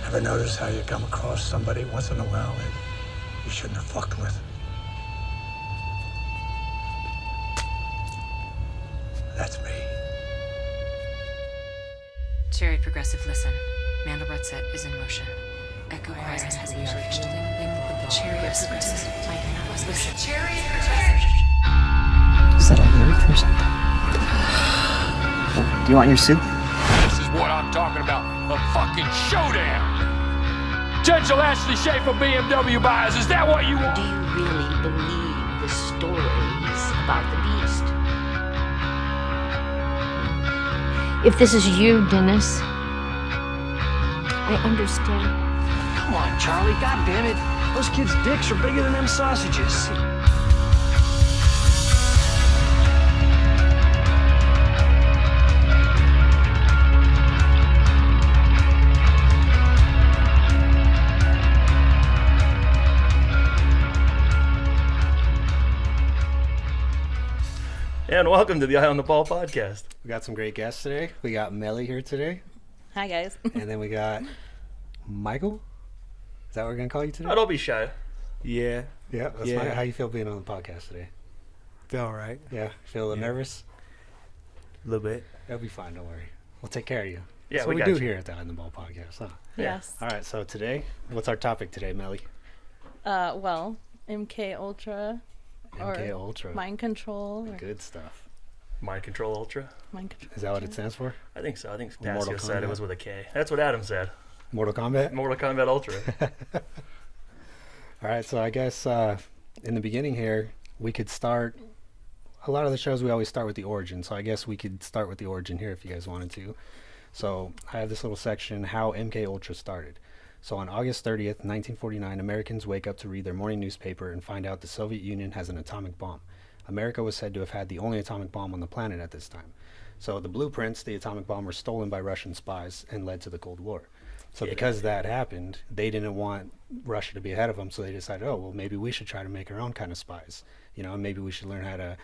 Ever notice how you come across somebody once in a while that you shouldn't have fucked with? That's me. Cherry progressive listen. Mandelbrot set is in motion. Echo Horizon has reached. Cherry progressive. Listen. Cherry progressive. Is that a lyric or something? Do you want your soup? This is what I'm talking about. A fucking showdown. Potential Ashley Schaefer BMW buyers. Is that what you want? Do you really believe the stories about the beast? If this is you, Dennis, I understand. Come on, Charlie, God damn it. Those kids' dicks are bigger than them sausages. And welcome to the Eye on the Ball podcast. We got some great guests today. We got Melli here today. Hi, guys. And then we got Michael. Is that what we're going to call you today? Oh, don't be shy. Yeah. Yeah, that's fine. How you feel being on the podcast today? Feel all right. Yeah, feel a little nervous? A little bit. It'll be fine, don't worry. We'll take care of you. Yeah, that's what we do here at the Eye on the Ball podcast, huh? Yes. All right, so today, what's our topic today, Melli? Well, MK Ultra. MK Ultra. Mind control. Good stuff. Mind Control Ultra? Mind control. Is that what it stands for? I think so. I think Mortal Passio said Kombat? it was with a K. That's what Adam said. Mortal Kombat? Mortal Kombat Ultra. All right, so I guess in the beginning here, we could start. A lot of the shows we always start with the origin, so I guess we could start with the origin here if you guys wanted to. So I have this little section, how MK Ultra started. So on August 30th, 1949, Americans wake up to read their morning newspaper and find out the Soviet Union has an atomic bomb. America was said to have had the only atomic bomb on the planet at this time. So the blueprints, the atomic bomb, were stolen by Russian spies and led to the Cold War. So because that happened, they didn't want Russia to be ahead of them, so they decided, oh, well, maybe we should try to make our own kind of spies. You know, maybe we should learn how to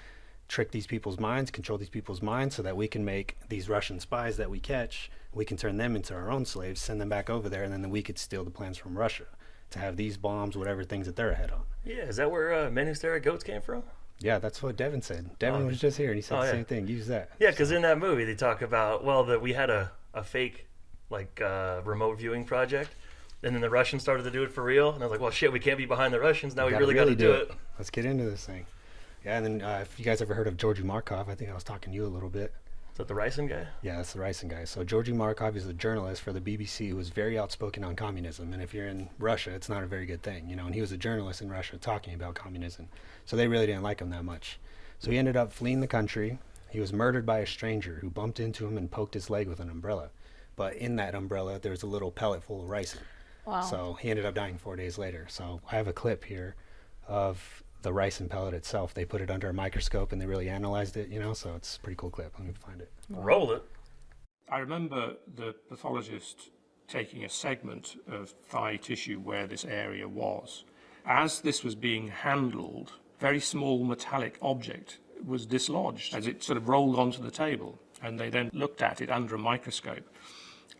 trick these people's minds, control these people's minds, so that we can make these Russian spies that we catch, we can turn them into our own slaves, send them back over there, and then we could steal the plans from Russia to have these bombs, whatever things that they're ahead on. Yeah, is that where Men Who Stare at Goats came from? Yeah, that's what Devin said. Devin was just here, and he said the same thing. Use that. Yeah, because in that movie, they talk about, well, that we had a fake, like, remote viewing project, and then the Russians started to do it for real, and I was like, well, shit, we can't be behind the Russians. Now we really got to do it. Let's get into this thing. Yeah, and then if you guys ever heard of Georgy Markov, I think I was talking to you a little bit. Is that the Ricin guy? Yeah, that's the Ricin guy. So Georgy Markov is a journalist for the BBC who was very outspoken on communism. And if you're in Russia, it's not a very good thing, you know. And he was a journalist in Russia talking about communism. So they really didn't like him that much. So he ended up fleeing the country. He was murdered by a stranger who bumped into him and poked his leg with an umbrella. But in that umbrella, there was a little pellet full of ricin. Wow. So he ended up dying 4 days later. So I have a clip here of the ricin pellet itself. They put it under a microscope and they really analyzed it, you know, so it's a pretty cool clip. Let me find it. Roll it. I remember the pathologist taking a segment of thigh tissue where this area was. As this was being handled, very small metallic object was dislodged as it sort of rolled onto the table, and they then looked at it under a microscope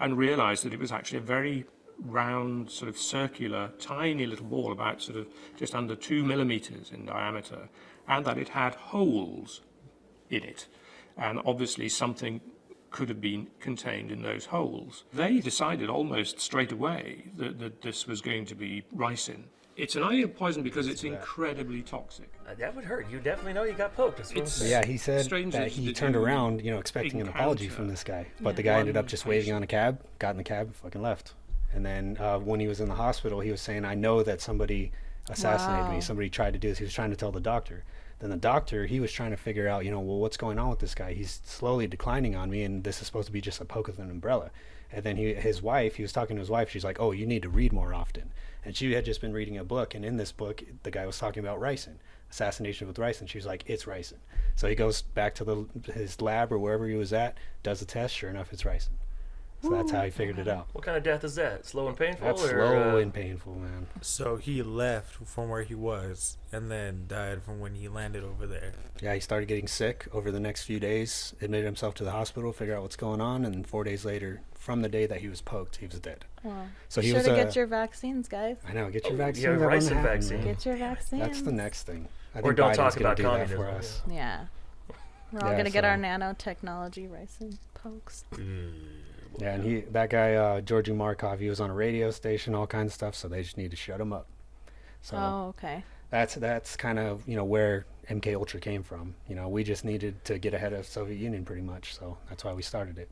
and realized that it was actually a very round, sort of circular, tiny little ball, about sort of just under 2 millimeters in diameter, and that it had holes in it. And obviously something could have been contained in those holes. They decided almost straight away that this was going to be ricin. It's an ideal poison because it's incredibly toxic. That would hurt. You definitely know you got poked. Yeah, he said that he turned around, you know, expecting an apology from this guy. But the guy ended up just waving on a cab, got in the cab, and fucking left. And then when he was in the hospital, he was saying, I know that somebody assassinated me. Somebody tried to do this. He was trying to tell the doctor. Then the doctor, he was trying to figure out, well, what's going on with this guy? He's slowly declining on me, and this is supposed to be just a poke with an umbrella. And then he was talking to his wife. She's like, oh, you need to read more often. And she had just been reading a book, and in this book, the guy was talking about ricin, assassination with ricin. She was like, it's ricin. So he goes back to his lab or wherever he was at, does the test. Sure enough, it's ricin. So that's how he figured it out. What kind of death is that? Slow and painful? That's slow and painful, man. So he left from where he was and then died from when he landed over there. Yeah, he started getting sick over the next few days, admitted himself to the hospital, figure out what's going on, and 4 days later, from the day that he was poked, he was dead. Wow. So he should was have get your vaccines, guys. I know, get your vaccine. Yeah, ricin vaccine. Get your vaccines. That's the next thing. I Or think don't Biden's talk gonna about do that communism. for us. Yeah. We're all Yeah, gonna get our so- nanotechnology ricin pokes. Yeah, and that guy, Georgi Markov, he was on a radio station, all kinds of stuff, so they just need to shut him up. So Oh, okay. that's kind of, where MK Ultra came from. We just needed to get ahead of Soviet Union pretty much, so that's why we started it.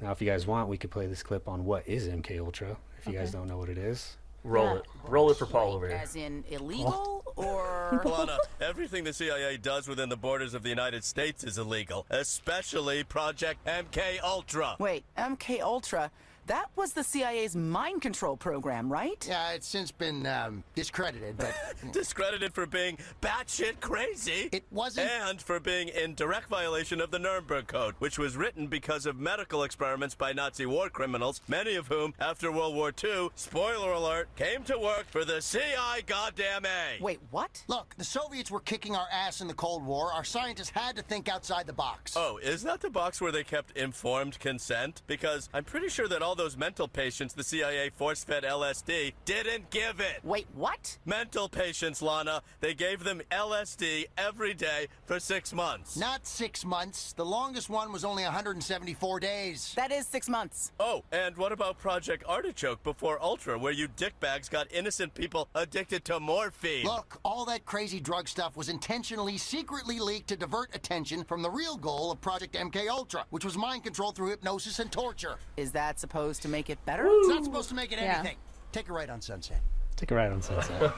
Now, if you guys want, we could play this clip on what is MK Ultra, if you guys don't know what it is. Roll it. Roll it for Paul over here. As in illegal or? Lana, everything the CIA does within the borders of the United States is illegal, especially Project MK Ultra. Wait, MK Ultra? That was the CIA's mind control program, right? Yeah, it's since been discredited, but... Discredited for being batshit crazy. It wasn't... And for being in direct violation of the Nuremberg Code, which was written because of medical experiments by Nazi war criminals, many of whom, after World War II, spoiler alert, came to work for the CI goddamn A. Wait, what? Look, the Soviets were kicking our ass in the Cold War. Our scientists had to think outside the box. Oh, is that the box where they kept informed consent? Because I'm pretty sure that all those mental patients the CIA force-fed LSD didn't give it. Wait, what? Mental patients, Lana. They gave them LSD every day for 6 months. Not 6 months. The longest one was only 174 days. That is 6 months. Oh, and what about Project Artichoke before Ultra, where you dickbags got innocent people addicted to morphine? Look, all that crazy drug stuff was intentionally, secretly leaked to divert attention from the real goal of Project MK Ultra, which was mind control through hypnosis and torture. Is that supposed to make it better? It's not supposed to make it Yeah. anything. Take a ride on Sunset. Take a ride on Sunset.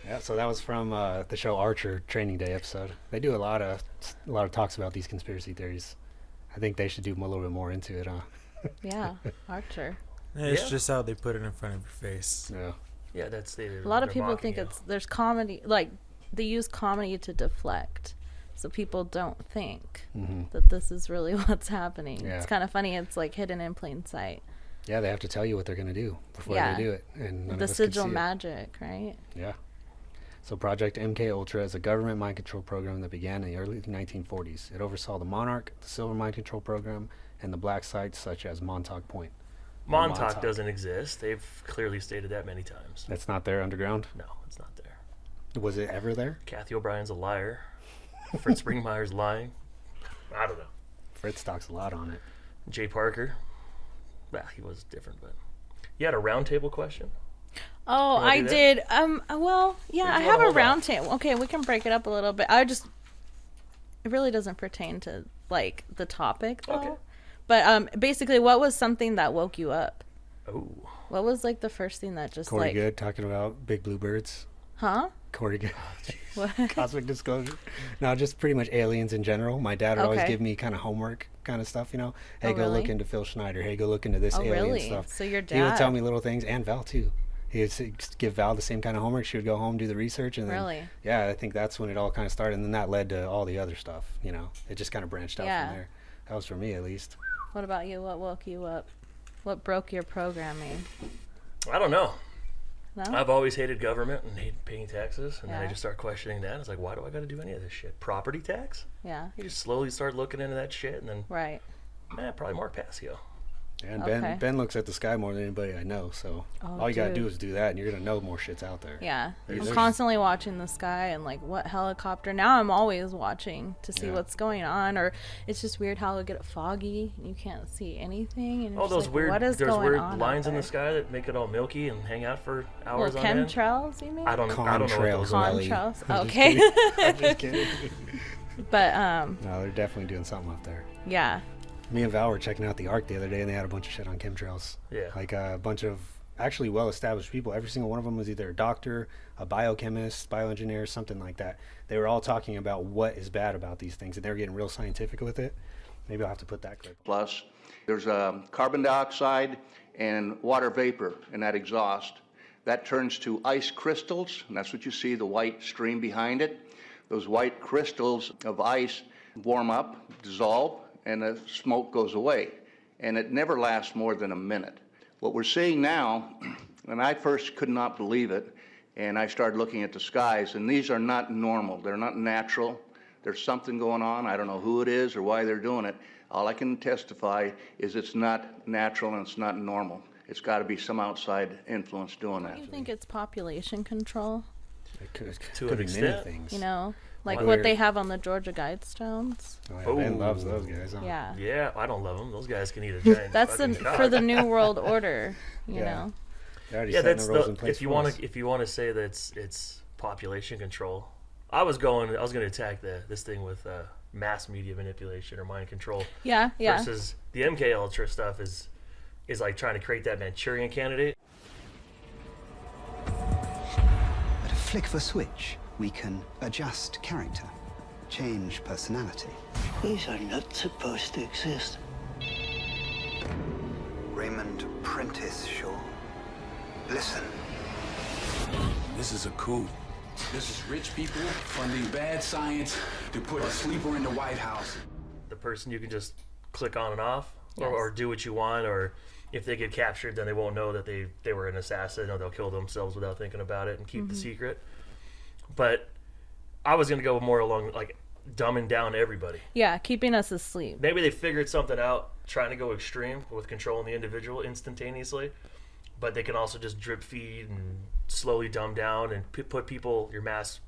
Yeah, so that was from the show Archer Training Day episode. They do a lot of talks about these conspiracy theories. I think they should do a little bit more into it, huh? Yeah, Archer. It's just how they put it in front of your face. Yeah. Yeah, that's the. A lot of people think there's comedy, like they use comedy to deflect, so people don't think that this is really what's happening. Yeah. It's kind of funny. It's like hidden in plain sight. Yeah, they have to tell you what they're going to do before they do it. And none The of us can sigil see it. magic, right? Yeah. So Project MK Ultra is a government mind control program that began in the early 1940s. It oversaw the Monarch, the Silver Mind Control Program, and the black sites such as Montauk Point. Montauk doesn't exist. They've clearly stated that many times. That's not there underground? No, it's not there. Was it ever there? Kathy O'Brien's a liar. Fritz Springmeier's lying. I don't know. Fritz talks a lot on it. Jay Parker. Well, he was different, but you had a roundtable question. Oh, I did. Well, yeah, I have a round table. Okay, we can break it up a little bit. It really doesn't pertain to like the topic though. Okay. But basically, what was something that woke you up? Oh. What was like the first thing that just Corey like? Good talking about big blue birds. Huh? Corey Good. What? Cosmic disclosure. No, just pretty much aliens in general. My dad would always Okay. give me kind of homework kind of stuff, you know. Hey, Oh, go look really? into Phil Schneider. Hey, go look into this alien really? stuff. So your He would tell dad- me little things, and Val too. He would give Val the same kind of homework. She would go home, do the research, and then Really? yeah, I think that's when it all kind of started, and then that led to all the other stuff. You know, it just kind of branched out Yeah. from there. That was for me at least. What about you? What woke you up? What broke your programming? I don't know. No? I've always hated government and hated paying taxes, and then I Yeah. just started questioning that. It's like, why do I got to do any of this shit? Property tax? Yeah. You just slowly start looking into that shit, and then Right. probably Mark Passio. And Okay. Ben looks at the sky more than anybody I know. So Oh, all you gotta do dude. is do that, and you're gonna know more shit's out there. Yeah. There's- I'm constantly watching the sky and like what helicopter. Now I'm always watching to see Yeah. what's going on, or it's just weird how it'll get foggy and you can't see anything. And Oh, you're just those like, weird, what is there's going weird on lines out in the there? sky that make it all milky and hang out for hours Well, on end. chemtrails, you mean? I don't know what those are. Contrails. I'm just Okay. kidding. I'm just kidding. But No, they're definitely doing something up there. yeah. Me and Val were checking out the Ark the other day, and they had a bunch of shit on chemtrails. Yeah. Like a bunch of actually well-established people. Every single one of them was either a doctor, a biochemist, bioengineer, something like that. They were all talking about what is bad about these things, and they were getting real scientific with it. Maybe I'll have to put that clip. Plus, there's carbon dioxide and water vapor in that exhaust. That turns to ice crystals, and that's what you see, the white stream behind it. Those white crystals of ice warm up, dissolve, and the smoke goes away. And it never lasts more than a minute. What we're seeing now, and I first could not believe it, and I started looking at the skies, and these are not normal. They're not natural. There's something going on. I don't know who it is or why they're doing it. All I can testify is it's not natural and it's not normal. It's got to be some outside influence doing that. Do you think it's population control? It could be many things. You know, like what they have on the Georgia Guidestones. Oh, yeah, Ben loves those guys. Huh? Yeah. Yeah, I don't love them. Those guys can eat a giant. That's for the New World Order. You Yeah. know. Yeah, that's the, if you want to say that it's population control. I was going to attack this thing with mass media manipulation or mind control. Yeah. Versus the MK Ultra stuff is like trying to create that Manchurian candidate. At a flick of a switch, we can adjust character, change personality. These are not supposed to exist. Raymond Prentice Shaw. Listen. This is a coup. This is rich people funding bad science to put a sleeper in the White House. The person you can just click on and off, Yes. or do what you want, or if they get captured, then they won't know that they were an assassin, or they'll kill themselves without thinking about it and keep the secret. But I was gonna go more along like dumbing down everybody. Yeah, keeping us asleep. Maybe they figured something out, trying to go extreme with controlling the individual instantaneously. But they can also just drip feed and slowly dumb down and put people, your mass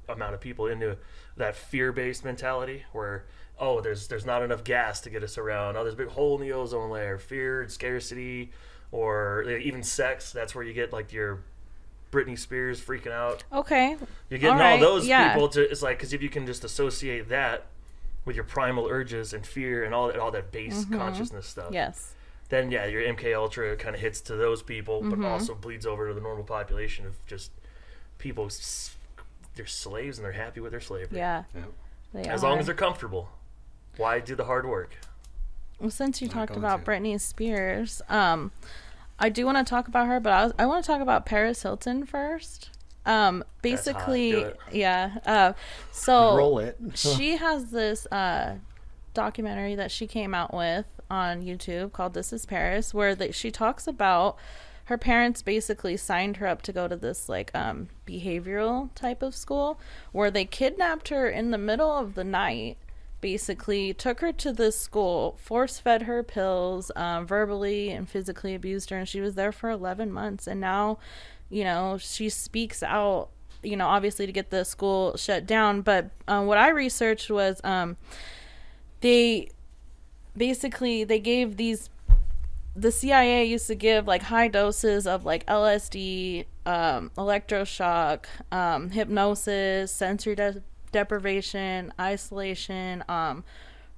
amount of people, into that fear-based mentality where, oh, there's not enough gas to get us around. Oh, there's a big hole in the ozone layer. Fear and scarcity, or even sex. That's where you get like your Britney Spears freaking out. Okay. You're getting all those people to. It's like, because if you can just associate that with your primal urges and fear and all that base consciousness stuff. Yes. Then yeah, your MK Ultra kind of hits to those people, but also bleeds over to the normal population of just people. They're slaves and they're happy with their slavery. Yeah. As long as they're comfortable. Why do the hard work? Well, since you talked about Britney Spears, I do want to talk about her, but I want to talk about Paris Hilton first. Basically, so roll it. She has this documentary that she came out with on YouTube called This Is Paris, where she talks about her parents basically signed her up to go to this like behavioral type of school where they kidnapped her in the middle of the night, basically took her to this school, force fed her pills, verbally and physically abused her, and she was there for 11 months. And now, you know, she speaks out, you know, obviously to get the school shut down. But what I researched was they gave the CIA used to give like high doses of like LSD, electroshock, hypnosis, sensory deprivation, isolation,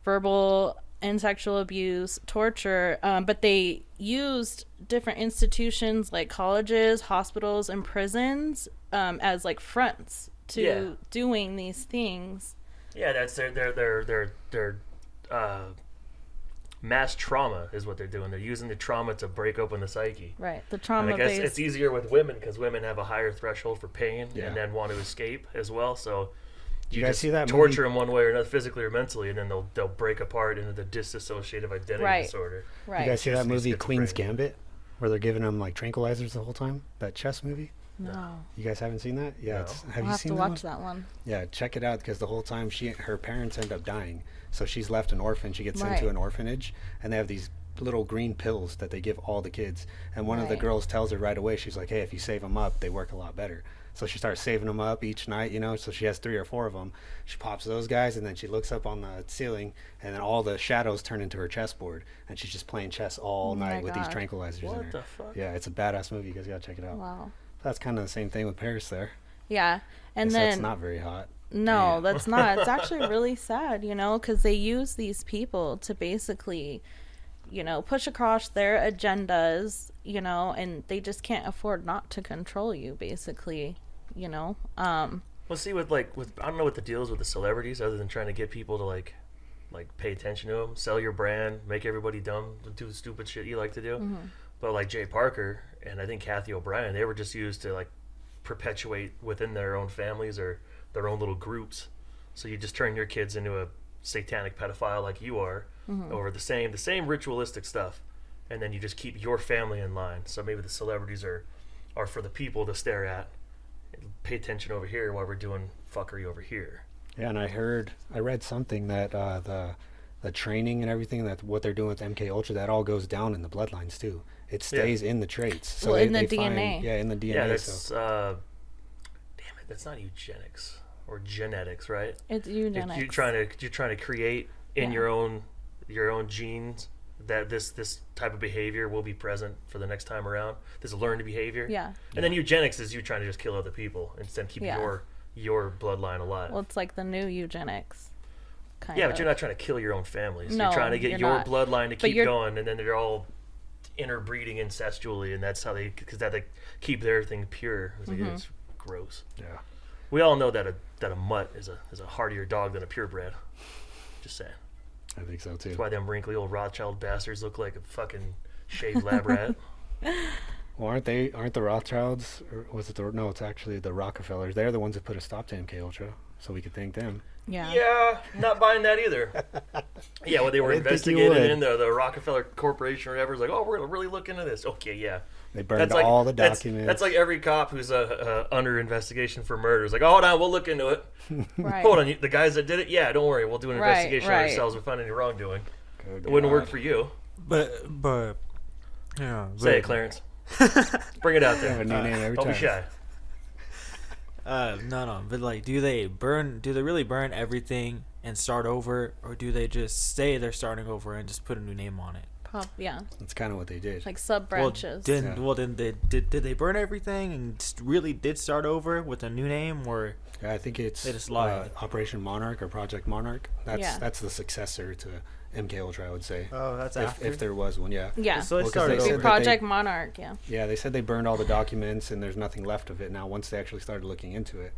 verbal and sexual abuse, torture, but they used different institutions like colleges, hospitals, and prisons as like fronts to doing these things. Yeah, that's their mass trauma is what they're doing. They're using the trauma to break open the psyche. Right, the trauma. And I guess it's easier with women because women have a higher threshold for pain and then want to escape as well. So you guys see that torture them one way or another, physically or mentally, and then they'll break apart into the dissociative identity disorder. Right. You guys see that movie Queen's Gambit, where they're giving them like tranquilizers the whole time? That chess movie? No. You guys haven't seen that? Yeah. No. Have you seen that? I'll have to watch that one. Yeah, check it out because the whole time her parents end up dying. So she's left an orphan. She gets sent to an orphanage, and they have these little green pills that they give all the kids. And one of the girls tells her right away, she's like, hey, if you save them up, they work a lot better. So she starts saving them up each night, you know, so she has 3 or 4 of them. She pops those guys, and then she looks up on the ceiling, and then all the shadows turn into her chessboard, and she's just playing chess all night with these tranquilizers in her. What the fuck? Yeah, it's a badass movie. You guys gotta check it out. Wow. That's kind of the same thing with Paris there. Yeah, and then that's not very hot. No, that's not. It's actually really sad, you know, because they use these people to basically push across their agendas, and they just can't afford not to control you, basically, Well, see, with I don't know what the deal is with the celebrities, other than trying to get people to like pay attention to them, sell your brand, make everybody dumb, do the stupid shit you like to do. Mm-hmm. But like Jay Parker and I think Kathy O'Brien, they were just used to like perpetuate within their own families or their own little groups. So you just turn your kids into a satanic pedophile like you are, over the same ritualistic stuff, and then you just keep your family in line. So maybe the celebrities are for the people to stare at, pay attention over here while we're doing fuckery over here. Yeah, and I read something that the training and everything, that what they're doing with MK Ultra, that all goes down in the bloodlines too. It stays in the traits. So in the DNA. In the DNA. Yeah, that's damn it, that's not eugenics or genetics, right? It's eugenics. You're trying to create in your own genes that this type of behavior will be present for the next time around. This learned behavior. Yeah. And then eugenics is you trying to just kill other people instead of keep your bloodline alive. Well, it's like the new eugenics. But you're not trying to kill your own families. No, you're trying to get your bloodline to keep going, and then they're all interbreeding incestually, and that's how they keep their thing pure. It's gross. Yeah. We all know that a mutt is a hardier dog than a purebred. Just saying. I think so too. That's why them wrinkly old Rothschild bastards look like a fucking shaved lab rat. Well, aren't the Rothschilds, or was it no, it's actually the Rockefellers. They're the ones that put a stop to MK Ultra, so we could thank them. Yeah, not buying that either. Yeah, when they were investigated in the Rockefeller Corporation or whatever, it's like, oh, we're going to really look into this. Okay, yeah. They burned all the documents. That's like every cop who's under investigation for murder. It's like, oh, hold on, we'll look into it. Right. Hold on, the guys that did it? Yeah, don't worry, we'll do an investigation ourselves. We'll find any wrongdoing. It wouldn't work for you. But yeah. Say it, Clarence. Bring it out there. Have a new name every Don't time. be shy. No, but like, do they really burn everything and start over, or do they just say they're starting over and just put a new name on it? Yeah. That's kind of what they did. Like sub branches. Then did they burn everything and really did start over with a new name, or? Yeah, I think it's they just lied. Operation Monarch or Project Monarch. That's the successor to MK Ultra, I would say. Oh, that's after? If there was one, yeah. Yeah. So it started over. Project Monarch, yeah. Yeah, they said they burned all the documents and there's nothing left of it now once they actually started looking into it.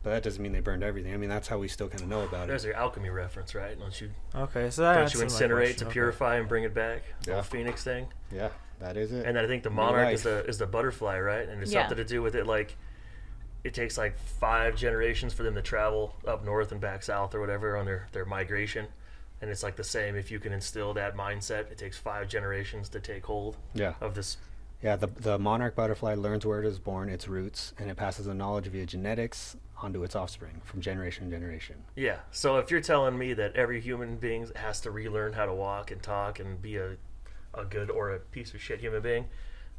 But that doesn't mean they burned everything. I mean, that's how we still kind of know about There's your alchemy reference, right? Don't you? Okay, so don't you incinerate to purify and bring it back? The whole Phoenix thing. Yeah, that is it. And then I think the Monarch is the butterfly, right? And it's something to do with it, like it takes like 5 generations for them to travel up north and back south or whatever on their migration. And it's like the same. If you can instill that mindset, it takes 5 generations to take hold of this. Yeah, the monarch butterfly learns where it is born, its roots, and it passes the knowledge via genetics onto its offspring from generation to generation. Yeah, so if you're telling me that every human being has to relearn how to walk and talk and be a good or a piece of shit human being,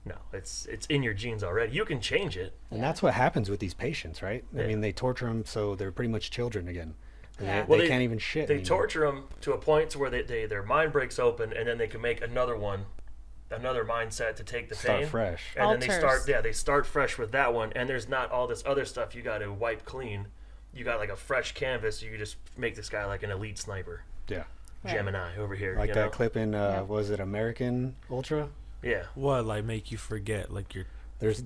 no, it's in your genes already. You can change it. And that's what happens with these patients, right? Yeah. I mean, they torture them so they're pretty much children again. Yeah. They can't even shit They anymore. torture them to a point to where their mind breaks open, and then they can make another mindset to take the Start pain. fresh. And then they start fresh with that one, and there's not all this other stuff you got to wipe clean. You got like a fresh canvas. You just make this guy like an elite sniper. Yeah. Gemini over here. Like that clip in was it MmK Ultra? Yeah. What, like make you forget like you're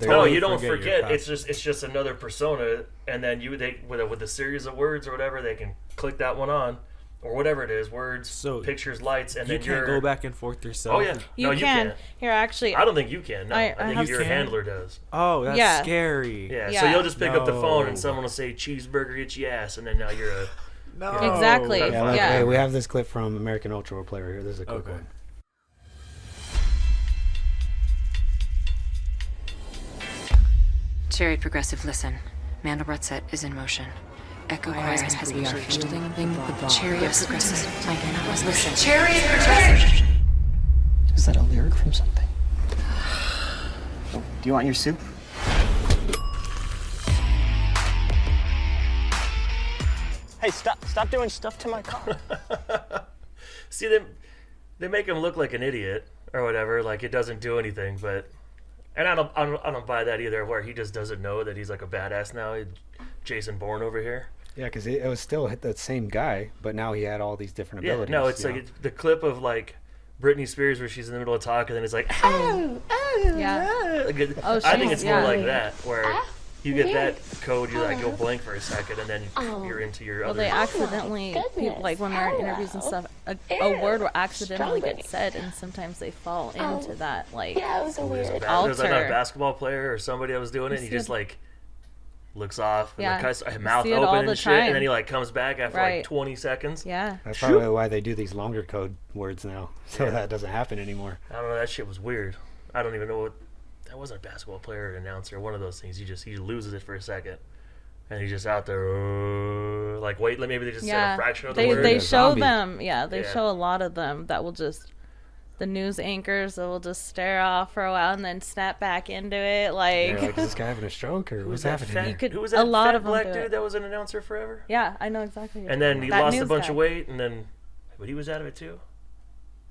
no, you don't forget. It's just another persona, and then with a series of words or whatever, they can click that one on, or whatever it is, words, pictures, lights, and you then can't go back and forth yourself. Oh yeah, you can. Here, actually, I don't think you can. No, I think your handler does. Oh, that's scary. Yeah, so you'll just pick up the phone and someone will say cheeseburger itchy ass, and then now you're a no. Exactly. Hey, we have this clip from MmK Ultra. We'll play right here. This is a quick one. Chariot progressive, listen. Mandelbrot set is in motion. Echo Horizon has been shielding the Chariot progressive. Listen. Chariot progressive. Is that a lyric from something? Do you want your soup? Hey, stop doing stuff to my car. See, they make him look like an idiot or whatever, like it doesn't do anything, but. And I don't buy that either, where he just doesn't know that he's like a badass now. Jason Bourne over here. Yeah, because it was still the same guy, but now he had all these different abilities. Yeah, no, it's like the clip of like Britney Spears where she's in the middle of talking and it's like, oh, Yeah. I think it's more like that, where you get that code, you like go blank for a second, and then you're into your Well, other. they accidentally, people, like when they're in interviews and stuff, a word will accidentally get said, and sometimes they fall into that, like, There's like a alter. basketball player or somebody that was doing it, and he just like looks off, and Yeah. his mouth See it all open the and shit, time. and then he like comes back after like Right. 20 seconds. Yeah. That's probably why they do these longer code words now, so that doesn't happen anymore. I don't know. That shit was weird. I don't even know what. That wasn't a basketball player or an announcer. One of those things. He loses it for a second, and he's just out there like wait. Maybe they just said a fraction of the word. They show them. Yeah, they Yeah. show a lot of them that will just. The news anchors that will just stare off for a while and then snap back into it. Like, They're like, is this guy having a stroke or what's that happening? fat, here? who was that a lot fat of them black do dude it. that was an announcer forever? Yeah, I know exactly. What And then he that lost a news bunch guy. of weight, and then, but he was out of it too.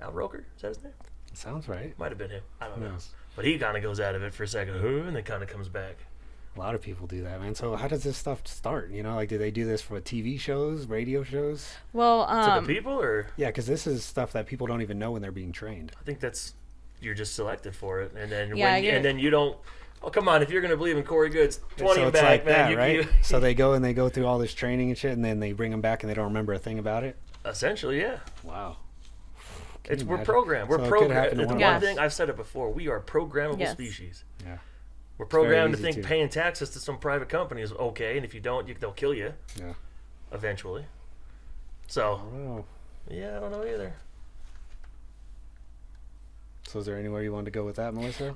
Al Roker, is that his name? Sounds right. Might have been him. I don't know. Yes. But he kind of goes out of it for a second, and then kind of comes back. A lot of people do that, man. So how does this stuff start? You know, like, do they do this for TV shows, radio shows? Well, to the people, or yeah, because this is stuff that people don't even know when they're being trained. I think that's you're just selected for it, and then Yeah, and then you don't. Oh, come on! If you're gonna believe in Corey Goods, 20 so it's back, like man. that, right? So they go and they go through all this training and shit, and then they bring them back and they don't remember a thing about it. Essentially, yeah. Wow. We're programmed. We're So it could happen programmed. to The one one of us. thing I've said it before: we are programmable Yes. species. Yeah. We're It's very programmed to easy think to- paying taxes to some private company is okay, and if you don't, they'll kill you. Yeah. Eventually. So. I don't know. Yeah, I don't know either. So is there anywhere you want to go with that, Melissa?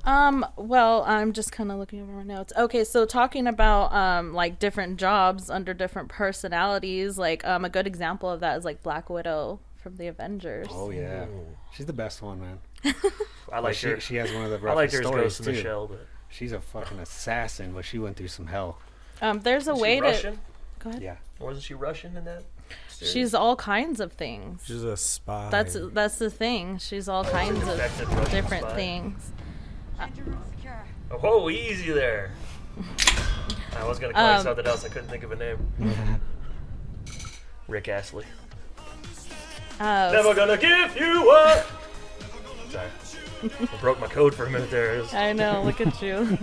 Well, I'm just kind of looking over my notes. Okay, so talking about like different jobs under different personalities, like a good example of that is like Black Widow from the Avengers. Oh yeah, she's the best one, man. I like her. She has one of the I like roughest her as stories Ghost in the too. Shell, but She's a fucking assassin, but she went through some hell. There's a Is she way Russian? to. Go ahead. Yeah. Wasn't she Russian in that? series? She's all kinds of things. She's a spy. That's the thing. She's all kinds of Infected Russian different spy. things. Oh, whoa, easy there. I was gonna call you something else. I couldn't think of a name. Rick Astley. Never gonna give you up. Sorry, I broke my code for a minute there. I know. Look at you.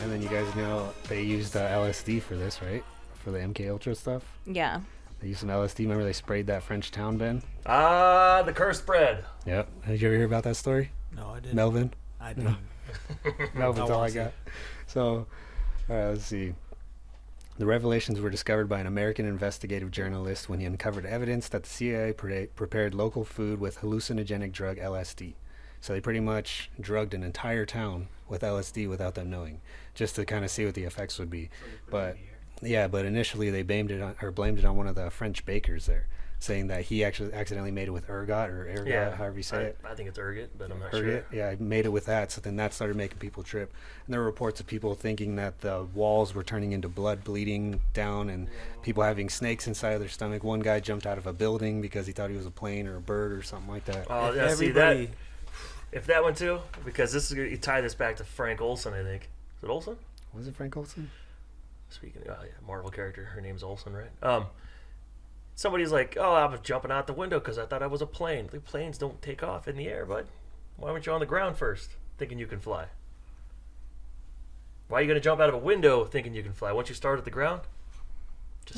And then you guys know they used LSD for this, right? For the MK Ultra stuff. Yeah. They used some LSD. Remember they sprayed that French town, Ben? Ah, the cursed bread. Yep. Did you ever hear about that story? No, I didn't. Melvin? I didn't. Melvin's all I got. So, all right, let's see. The revelations were discovered by an American investigative journalist when he uncovered evidence that the CIA prepared local food with hallucinogenic drug LSD. So they pretty much drugged an entire town with LSD without them knowing, just to kind of see what the effects would be. But yeah, but initially they blamed it on one of the French bakers there, saying that he actually accidentally made it with ergot, however you say it. I think it's ergot, but I'm not Ergot? sure. Yeah, I made it with that, so then that started making people trip. And there were reports of people thinking that the walls were turning into blood bleeding down and people having snakes inside of their stomach. One guy jumped out of a building because he thought he was a plane or a bird or something like that. Oh, yeah, see that. If that one too, because this is you tie this back to Frank Olson, I think. Is it Olson? Was it Frank Olson? Speaking of, Marvel character, her name's Olson, right? Somebody's like, oh, I was jumping out the window because I thought I was a plane. The planes don't take off in the air, bud. Why weren't you on the ground first, thinking you can fly? Why are you going to jump out of a window thinking you can fly? Once you start at the ground?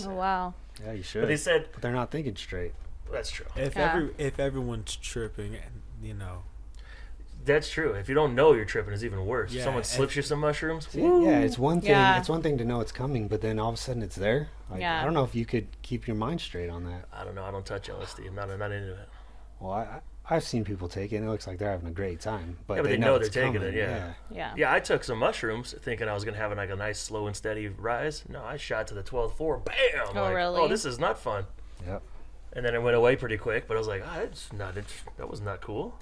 Oh wow. Yeah, you should. But they said... But they're not thinking straight. That's true. If everyone's tripping, you know. That's true. If you don't know you're tripping, it's even worse. Yeah, If someone slips you some mushrooms. See, yeah, it's one thing. Yeah. It's one thing to know it's coming, but then all of a sudden it's there. Like, Yeah. I don't know if you could keep your mind straight on that. I don't know. I don't touch LSD. I'm not into it. Well, I've seen people take it, and it looks like they're having a great time. But Yeah, but they know they're taking it. Yeah. Yeah. Yeah, I took some mushrooms thinking I was going to have like a nice slow and steady rise. No, I shot to the 12th floor. Bam! Oh, like, really? Oh, this is not fun. Yep. And then it went away pretty quick, but I was like, that was not cool,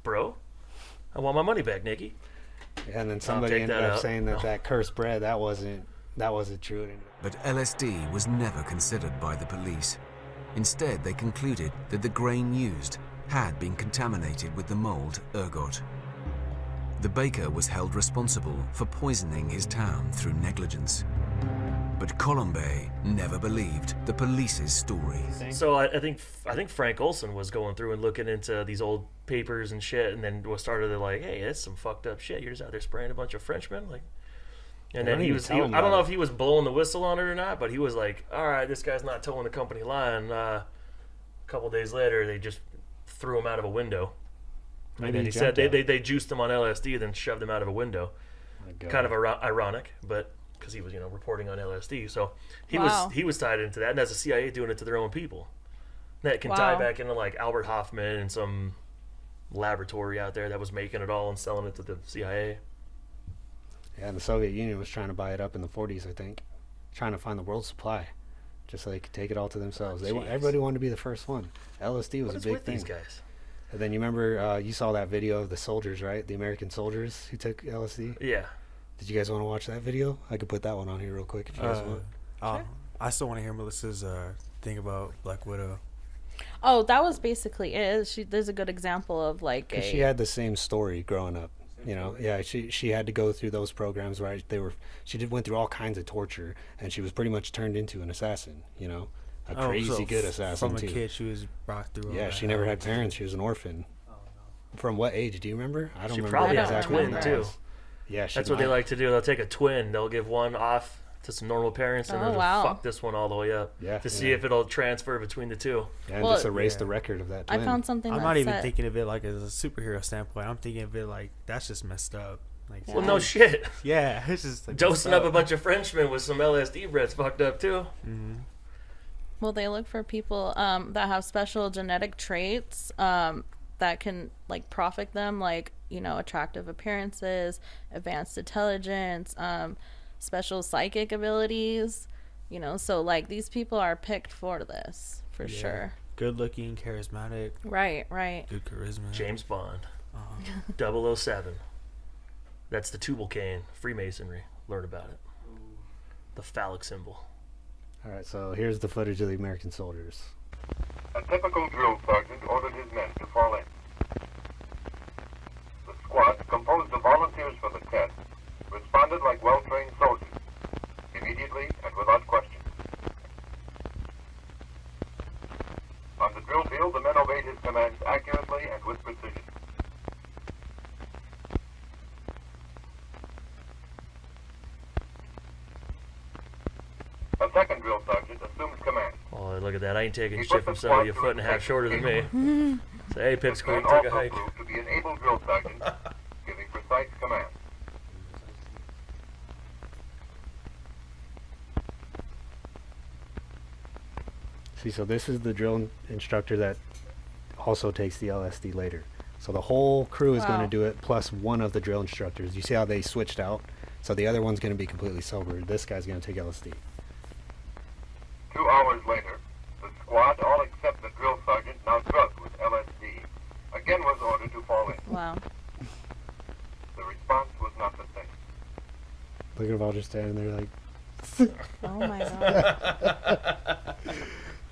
bro. I want my money back, Nikki. Yeah, and then I'll somebody take ended that up out. saying that cursed bread, that wasn't true. But LSD was never considered by the police. Instead, they concluded that the grain used had been contaminated with the mold ergot. The baker was held responsible for poisoning his town through negligence. But Colombe never believed the police's story. So I think Frank Olson was going through and looking into these old papers and shit, and then was started to like, hey, that's some fucked up shit. You're just out there spraying a bunch of Frenchmen, like. And then I don't know if he was blowing the whistle on it or not, but he was like, all right, this guy's not towing the company line. A couple days later, they just threw him out of a window. And then he said they juiced him on LSD, then shoved him out of a window. Kind of ironic, but because he was, reporting on LSD. So he was tied into that, and that's the CIA doing it to their own people. That can tie back into like Albert Hoffman and some laboratory out there that was making it all and selling it to the CIA. Yeah, and the Soviet Union was trying to buy it up in the 40s, I think, trying to find the world's supply, just so they could take it all to themselves. Everybody wanted to be the first one. LSD was a big thing. These guys? And then you remember, you saw that video of the soldiers, right? The American soldiers who took LSD? Yeah. Did you guys want to watch that video? I could put that one on here real quick if you guys want. Sure. I still want to hear Melissa's thing about Black Widow. Oh, that was basically it. There's a good example of like she had the same story growing up. Yeah, she had to go through those programs, right? She went through all kinds of torture, and she was pretty much turned into an assassin. A crazy good assassin from too. From a kid, she was brought through. Yeah, she never had parents. She was an orphan. From what age? Do you remember? I don't remember. She probably had a exactly twin too. Yeah, that's what they like to do. They'll take a twin. They'll give one off to some normal parents, and then they'll fuck this one all the way up to see if it'll transfer between the two. Yeah, and just erase the record of that twin. I found something. I'm not even thinking of it like as a superhero standpoint. I'm thinking of it like that's just messed up. Like, well, no shit. Yeah, it's just like dosing up a bunch of Frenchmen with some LSD bread's fucked up too. Mm-hmm. Well, they look for people that have special genetic traits that can like profit them, like attractive appearances, advanced intelligence, special psychic abilities. So like these people are picked for this for sure. Good looking, charismatic. Right. Good charisma. James Bond. 007. That's the tubal cane, Freemasonry. Learn about it. The phallic symbol. All right, so here's the footage of the American soldiers. A typical drill sergeant ordered his men to fall in. The squad, composed of volunteers for the test, responded like well-trained soldiers, immediately and without question. On the drill field, the men obeyed his commands accurately and with precision. A second drill sergeant assumed command. Oh, look at that. I ain't taking shit from somebody a foot and a half shorter than me. Say, hey, Pipsqueak, take a hike. Proved to be an able drill sergeant, giving precise commands. See, so this is the drill instructor that also takes the LSD later. So the whole crew is going to do it, plus one of the drill instructors. You see how they switched out? So the other one's going to be completely sober. This guy's going to take LSD. 2 hours later, the squad, all except the drill sergeant, now drugged with LSD, again was ordered to fall in. Wow. The response was not the same. Look at them all just standing there like... Oh my god.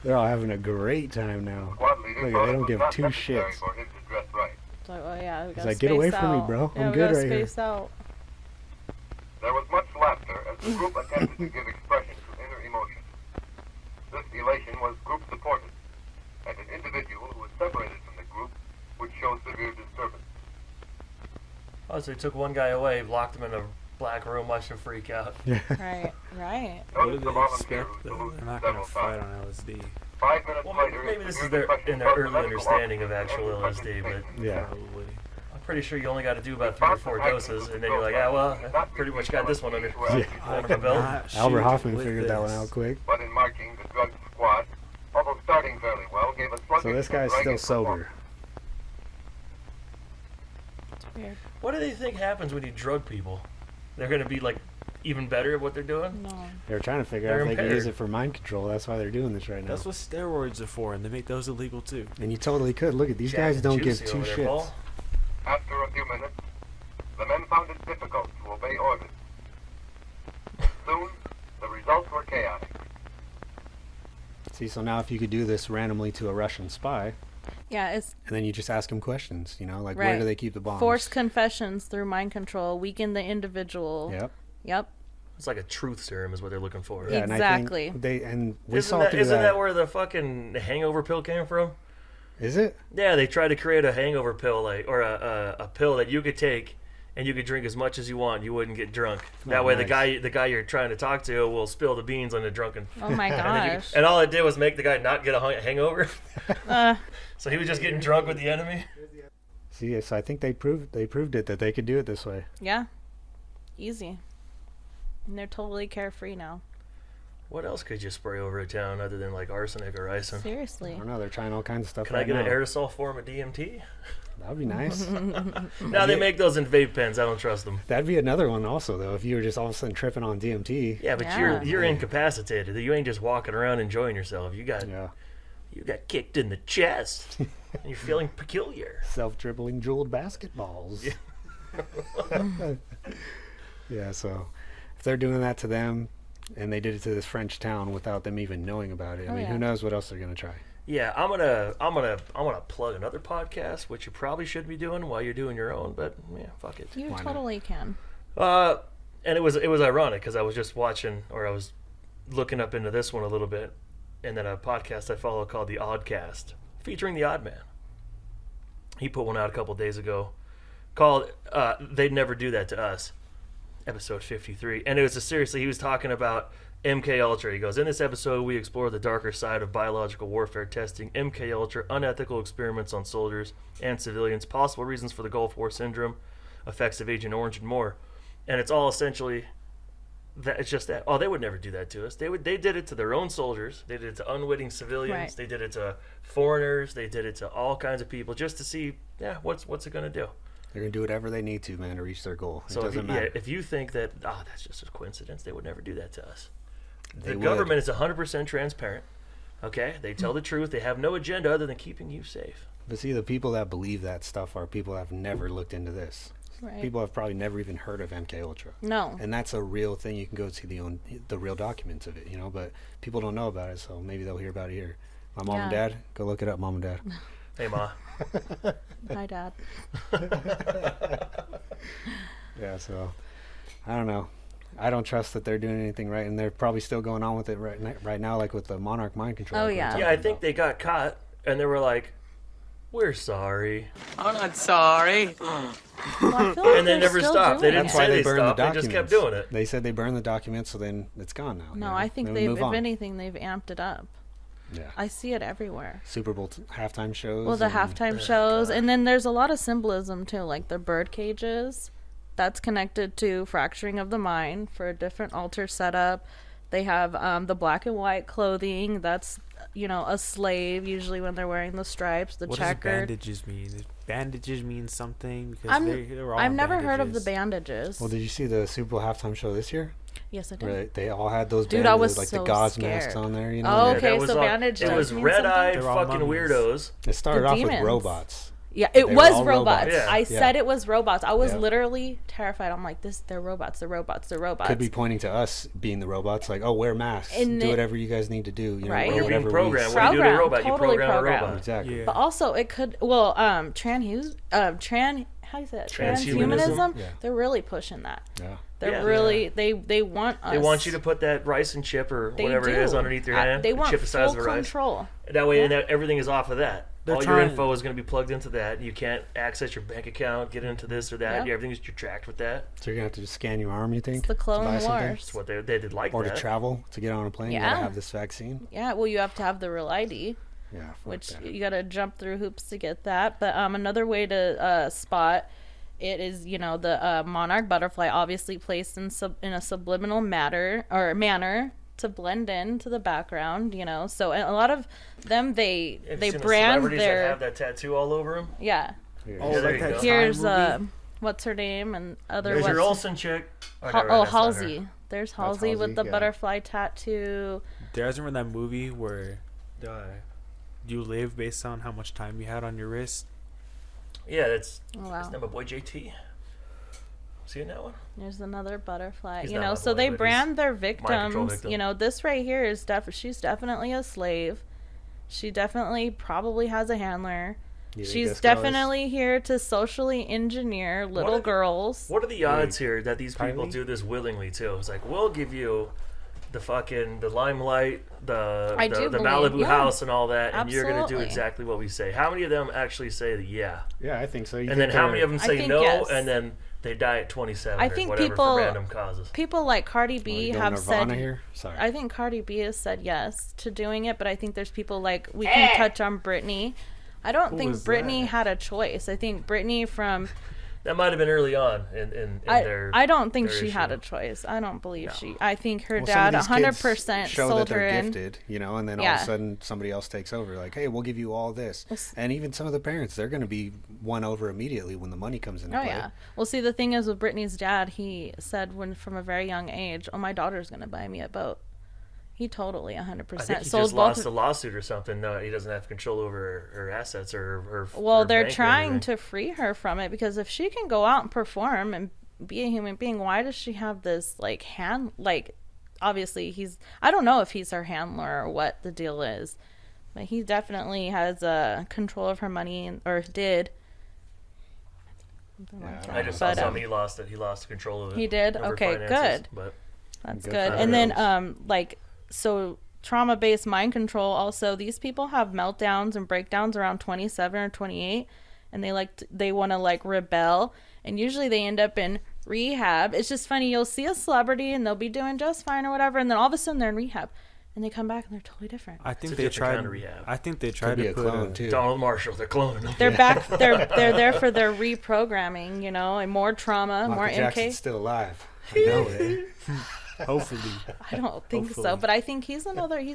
They're all having a great time now. Look, they don't give two shits. For him to dress right. So, yeah, we He's like, get away from me, bro. I'm good right here. Out. There was much laughter as the group attempted to give expression to inner emotion. This elation was group supported, and an individual who was separated from the group would show severe disturbance. Oh, so he took one guy away, locked him in a black room, watched him freak out. Right. What do they expect, though? They're not going to fight on LSD. 5 minutes later, maybe this is in their early understanding of actual LSD, but yeah. Probably. I'm pretty sure you only got to do about 3 or 4 doses, and then you're like, I pretty much got this one under my belt. Albert Hoffman figured that one out quick. But in marching, the drug squad, although starting fairly well, gave a sluggish. So this guy's still sober. Weird. What do they think happens when you drug people? They're going to be like even better at what they're doing? No. They're trying to figure out if they can use it for mind control. That's why they're doing this right now. That's what steroids are for, and they make those illegal too. And you totally could. Look at these guys don't give two shits. After a few minutes, the men found it difficult to obey orders. Soon, the results were chaotic. See, so now if you could do this randomly to a Russian spy, yeah, it's and then you just ask them questions, like where do they keep the bombs? Forced confessions through mind control, weaken the individual. Yep. Yep. It's like a truth serum is what they're looking for. Yeah, Exactly. And I think we Isn't saw that, through isn't that where the fucking hangover pill came from? Is it? Yeah, they tried to create a hangover pill, or a pill that you could take and you could drink as much as you want. You wouldn't get drunk. That way, nice. the guy you're trying to talk to will spill the beans on the drunken. Oh my gosh! And all it did was make the guy not get a hangover. So he was just getting drunk with the enemy. See, yes, I think they proved it that they could do it this way. Yeah, easy. And they're totally carefree now. What else could you spray over a town other than like arsenic or ricin? Seriously. I don't know. They're trying all kinds of stuff. Can right I get now. an aerosol form of DMT? That would be nice. Now they make those in vape pens. I don't trust them. That'd be another one also, though. If you were just all of a sudden tripping on DMT. Yeah, but you're incapacitated. You ain't just walking around enjoying yourself. You got kicked in the chest. And you're feeling peculiar. Self-dribbling jeweled basketballs. Yeah. Yeah. So if they're doing that to them, and they did it to this French town without them even knowing about it, I mean, who knows what else they're gonna try? Yeah, I'm gonna plug another podcast, which you probably should be doing while you're doing your own. But yeah, fuck it. You totally can. And it was ironic because I was just watching, or I was looking up into this one a little bit, and then a podcast I follow called The Oddcast, featuring the Odd Man. He put one out a couple days ago called "They'd Never Do That to Us," episode 53, and it was seriously he was talking about MK Ultra. He goes, in this episode, we explore the darker side of biological warfare testing, MK Ultra, unethical experiments on soldiers and civilians, possible reasons for the Gulf War syndrome, effects of Agent Orange, and more. And it's all essentially that. It's just that. Oh, they would never do that to us. They did it to their own soldiers. They did it to unwitting civilians. Right. They did it to foreigners. They did it to all kinds of people just to see, what's it going to do? They're gonna do whatever they need to, man, to reach their goal. It So doesn't matter. if you think that that's just a coincidence, they would never do that to us. They The would. government is 100% transparent. Okay, they tell the truth. They have no agenda other than keeping you safe. But see, the people that believe that stuff are people that have never looked into this. Right. People have probably never even heard of MK Ultra. No. And that's a real thing. You can go see the real documents of it, but people don't know about it, so maybe they'll hear about it here. My mom and dad, go look it up, mom and dad. Hey, Ma. Hi, Dad. Yeah, so I don't know. I don't trust that they're doing anything right, and they're probably still going on with it right now, like with the Monarch mind control. Oh, like we were yeah. talking Yeah, I about. think they got caught, and they were like, "We're sorry," I'm not sorry. Well, I feel like and they they're never still stopped. They doing didn't That's it. why say they they burned the stopped. They documents. just kept doing it. They said they burned the documents, so then it's gone now. No, I think they've, move if on. anything, they've amped it up. Yeah. I see it everywhere. Super Bowl halftime shows. Well, the and- halftime shows, and then there's a lot of symbolism too, like the bird cages. That's connected to fracturing of the mind for a different altar setup. They have the black and white clothing. That's a slave usually when they're wearing the stripes, the What checkered. does bandages mean? Bandages mean something because they're all I've never heard of the bandages. bandages. Well, did you see the Super Bowl halftime show this year? Yes, I did. Where they all had those Dude, bandages, I was like so the gauze scared. masks on there. Oh, Yeah, okay, that was so all- bandage It does was mean red-eyed They're all fucking mummies. weirdos. It started The off demons. with robots. Yeah, it They were was all robots. Yeah. I Yeah. said it was robots. I was Yeah. literally terrified. I'm like, they're robots. They're robots. They're robots. Could be pointing to us being the robots, like, oh, wear masks, And do it- whatever you guys need to do, Right. or You're whatever. being programmed. we- What do you do to a robot? Totally You program a programmed. robot. Exactly. Yeah. But also, it could. Well, how do you say that? Transhumanism? Transhumanism. Yeah. They're really pushing that. Yeah. They're Yeah. really they want us. They want you to put that ricin chip or They whatever it is do. underneath your hand. They a want chip the size full of a rice. control. That way, and everything is off of that. They're All your trying- info is going to be plugged into that. You can't access your bank account, get into this or that. Yep. Everything's tracked with that. So you're gonna have to just scan your arm, you think? It's the to Clone buy something? Wars. That's what they did like Or that. to travel, to get on a plane, you Yeah. gotta have this vaccine. Yeah. Well, you have to have the real ID, Yeah. fuck which that. you got to jump through hoops to get that. But another way to spot it is, the monarch butterfly, obviously placed in a subliminal manner to blend into the background. So a lot of them they Have you seen the brand celebrities that their have that tattoo all over them. yeah. Oh, there like you that go. Here's Time movie? what's her name and other There's your what's- Olsen chick. Ha- never mind, oh, that's not her. Halsey. There's Halsey with Halsey, the yeah. butterfly tattoo. There's remember that movie where you live based on how much time you had on your wrist. Yeah, that's Oh, wow. my boy JT. See it now one? There's another butterfly. He's You not know, my so boy, they but brand their control victims. victim. You know, this right here is she's definitely a slave. She definitely probably has a handler. She's definitely here to socially engineer little girls. What are the odds here that these people do this willingly too? It's like, we'll give you the limelight, the Malibu house and all that, and you're going to do exactly what we say. How many of them actually say that, yeah? Yeah, I think so. And then how many of them say no, and then they die at 27 I think or whatever people, for random causes? People like Cardi B have said... Here? Sorry. I think Cardi B has said yes to doing it, but I think there's people like... We can touch on Britney. I don't think Britney had a choice. I think Britney from... That might have been early on in their... I don't think she issue. had a choice. I don't believe she... I think her dad 100% show sold that they're her in. gifted, you know, and then all of a sudden somebody else takes over. Like, hey, we'll give you all this. And even some of the parents, they're going to be won over immediately when the money comes into play. Yeah. Well, see, the thing is with Britney's dad, he said from a very young age, oh, my daughter's going to buy me a boat. He totally 100% I think he sold just both. lost a lawsuit or something. No, he doesn't have control over her assets or her. Well, her they're bank or trying anything. to free her from it because if she can go out and perform and be a human being, why does she have this like obviously I don't know if he's her handler or what the deal is, but he definitely has control of her money or did. I just saw something. He lost it. He lost control of it. He did. over Okay, finances, good. But That's good. And then so trauma-based mind control. Also, these people have meltdowns and breakdowns around 27 or 28, and they want to rebel, and usually they end up in rehab. It's just funny. You'll see a celebrity and they'll be doing just fine or whatever, and then all of a sudden they're in rehab, and they come back and they're totally different. I think they tried. Kind of rehab. I think they tried to clone too. Donald Marshall. They're cloning him. They're back. They're there for their reprogramming. You know, and more trauma, Michael more Jackson's MK. still alive. I know it. Hopefully. I don't think so, but I think he's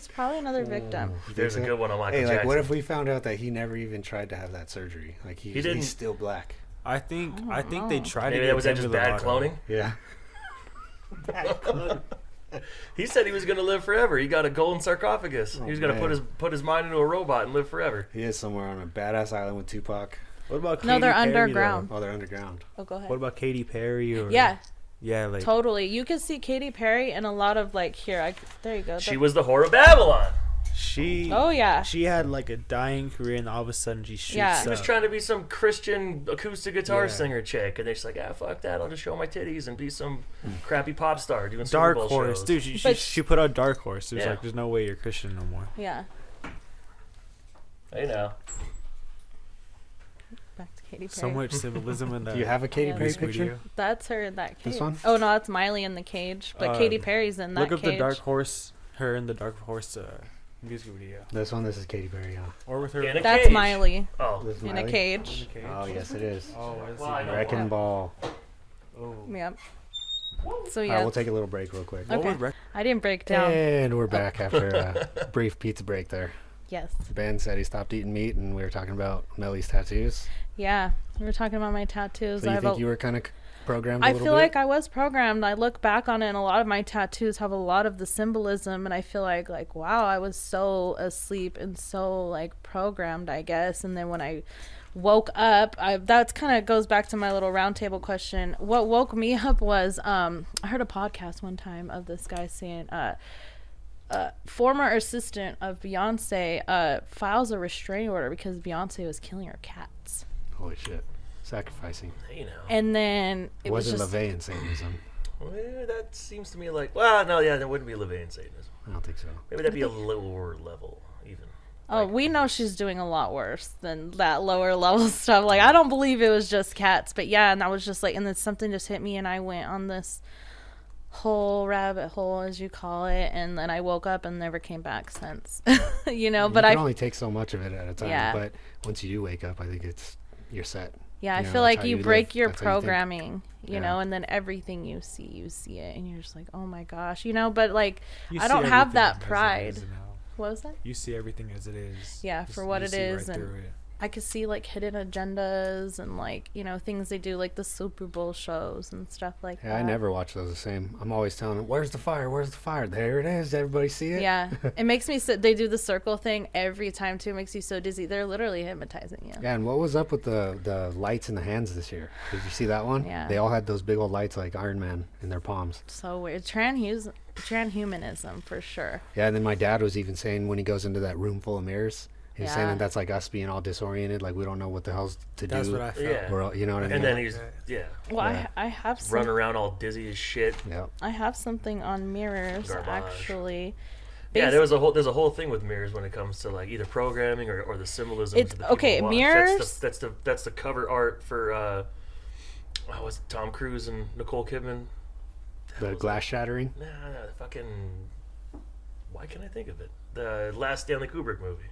probably another victim. There's a good one on Michael Hey, Jackson. what if we found out that he never even tried to have that surgery? Like he's still black. I think they tried Maybe to. was that just bad cloning? Yeah. Bad cloning. He said he was going to live forever. He got a golden sarcophagus. He was going to put his mind into a robot and live forever. He is somewhere on a badass island with Tupac. What about No, Katy they're Perry, underground. though? Oh, they're underground. Oh, go ahead. What about Katy Perry or? Yeah, like totally. You could see Katy Perry in a lot of there you go. She was the whore of Babylon. Oh yeah. She had like a dying career, and all of a sudden she shoots Yeah. She was trying to be some Christian acoustic guitar singer chick, and they're just like, fuck that. I'll just show my titties and be some crappy pop star doing Super Dark Bowl Horse, shows. dude. She put out Dark Horse. It was like, there's no way you're Christian no more. Yeah. Hey now. Back to Katy Perry. So much symbolism in that. Do you have a Katy Perry music picture? video. That's her in that cage. This one? Oh no, that's Miley in the cage, but Katy Perry's in that Look up cage. the Dark Horse. Her in the Dark Horse music video. This is Katy Perry, yeah. Or with her. In a That's cage. Miley. Oh, This is In a Miley? cage. Oh, yes, it is. Oh, I see. Well, I know Wrecking Yeah. Ball. Oh. Yep. So All right, yeah. we'll take a little break real quick. Okay. I didn't break down. And we're back after a brief pizza break there. Yes. Ben said he stopped eating meat, and we were talking about Melly's tattoos. Yeah, we were talking about my tattoos. So you think you were kind of programmed a I little feel bit? like I was programmed. I look back on it, and a lot of my tattoos have a lot of the symbolism, and I feel like wow, I was so asleep and so programmed, I guess. And then when I woke up, that's kind of goes back to my little roundtable question. What woke me up was I heard a podcast one time of this guy saying former assistant of Beyonce files a restraining order because Beyonce was killing her cats. Holy shit. Sacrificing. You know. And then it wasn't LaVeyan Satanism. Well, that seems to me like, that wouldn't be LaVeyan Satanism. I don't think so. Maybe that'd be a lower level, even. Oh, we know she's doing a lot worse than that lower level stuff. I don't believe it was just cats, but yeah, and that was just and then something just hit me, and I went on this whole rabbit hole, as you call it, and then I woke up and never came back since. But you can only take so much of it at a time. Yeah. But once you do wake up, I think you're set. Yeah, I feel like you break your programming, you know, and then everything you see it, and you're just like, oh my gosh, but I don't have that pride. What was that? You see everything as it is. Yeah, for what it is, and I could see hidden agendas and things they do, the Super Bowl shows and stuff like that. Yeah, I never watch those the same. I'm always telling them, "Where's the fire? Where's the fire? There it is. Everybody see it?" Yeah, it makes me they do the circle thing every time too. It makes you so dizzy. They're literally hypnotizing you. Yeah, and what was up with the lights in the hands this year? Did you see that one? Yeah. They all had those big old lights like Iron Man in their palms. So weird. Transhumanism for sure. Yeah, and then my dad was even saying when he goes into that room full of mirrors, He's saying that that's like us being all disoriented, like we don't know what the hell's to do. That's what I felt. Yeah. Or, you know what I mean? And then he's Well, I have some, run around all dizzy as shit. Yeah. I have something on mirrors Garbage. actually. Yeah, there's a whole thing with mirrors when it comes to like either programming or the symbolism. It's okay. Mirrors. That's the cover art for was it Tom Cruise and Nicole Kidman? The glass shattering. Nah, fucking. Why can't I think of it? The last Stanley Kubrick movie,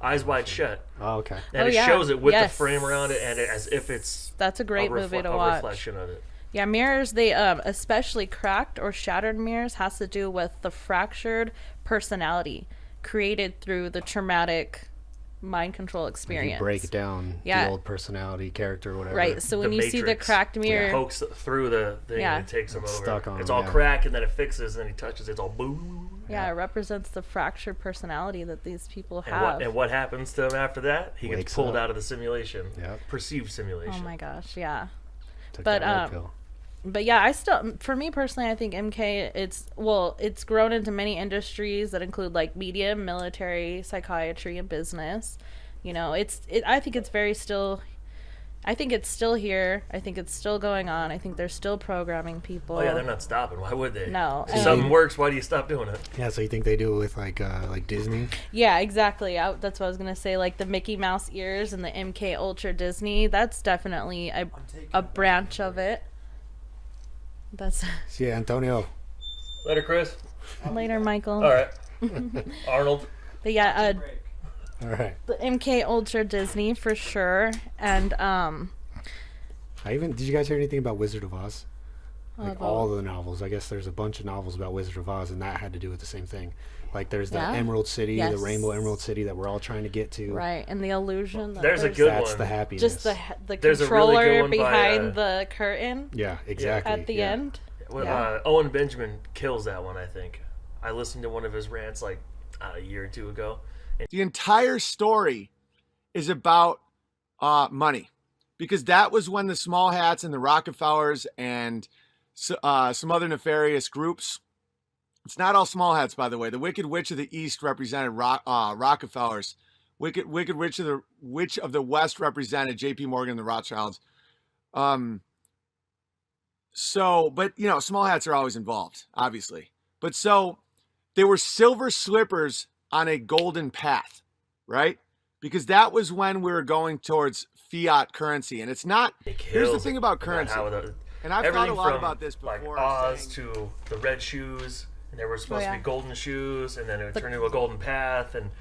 Eyes Wide Shut. Oh, okay. And it shows it with the frame around it, and as if it's that's a great movie to watch. Reflection of it. Yeah, mirrors. They especially cracked or shattered mirrors has to do with the fractured personality created through the traumatic mind control experience. You break down the old personality, character, whatever. Right. So when you see the cracked mirror, pokes through the thing and it takes him over. Stuck on it's him, all cracked, and then it fixes, and then he touches it, it's all boom. Yeah, it represents the fractured personality that these people have. And what happens to him after that? He gets pulled out of the simulation. Yep. Perceived simulation. Oh my gosh, yeah. Took that red pill. But yeah, for me personally, I think MK, it's grown into many industries that include like media, military, psychiatry, and business. You know, I think it's I think it's still here. I think it's still going on. I think they're still programming people. Oh yeah, they're not stopping. Why would they? No. If something works, why do you stop doing it? Yeah, so you think they do it with like Disney? Yeah, exactly. That's what I was gonna say. Like the Mickey Mouse ears and the MK Ultra Disney. That's definitely a branch of it. That's. See ya, Antonio. Later, Chris. Later, Michael. All right. Arnold. But yeah, all right. The MK Ultra Disney for sure, and did you guys hear anything about Wizard of Oz? Like all the novels. I guess there's a bunch of novels about Wizard of Oz, and that had to do with the same thing. Like there's the Emerald City, the Rainbow Emerald City that we're all trying to get to. Right, and the illusion. There's a good one. That's the happiness. Just the There's controller a really good one behind the curtain. Yeah, exactly. At the end. Well, Owen Benjamin kills that one, I think. I listened to one of his rants like a year or two ago. The entire story is about money, because that was when the Small Hats and the Rockefellers and some other nefarious groups. It's not all Small Hats, by the way. The Wicked Witch of the East represented Rockefellers. Wicked Witch of the West represented J.P. Morgan and the Rothschilds. But you know, Small Hats are always involved, obviously. But so they were silver slippers on a golden path, right? Because that was when we were going towards fiat currency. And it's not, here's the thing about currency. And I've thought a lot about this before. Like Oz to the red shoes, and they were supposed to be golden shoes, and then it would turn into a golden path, and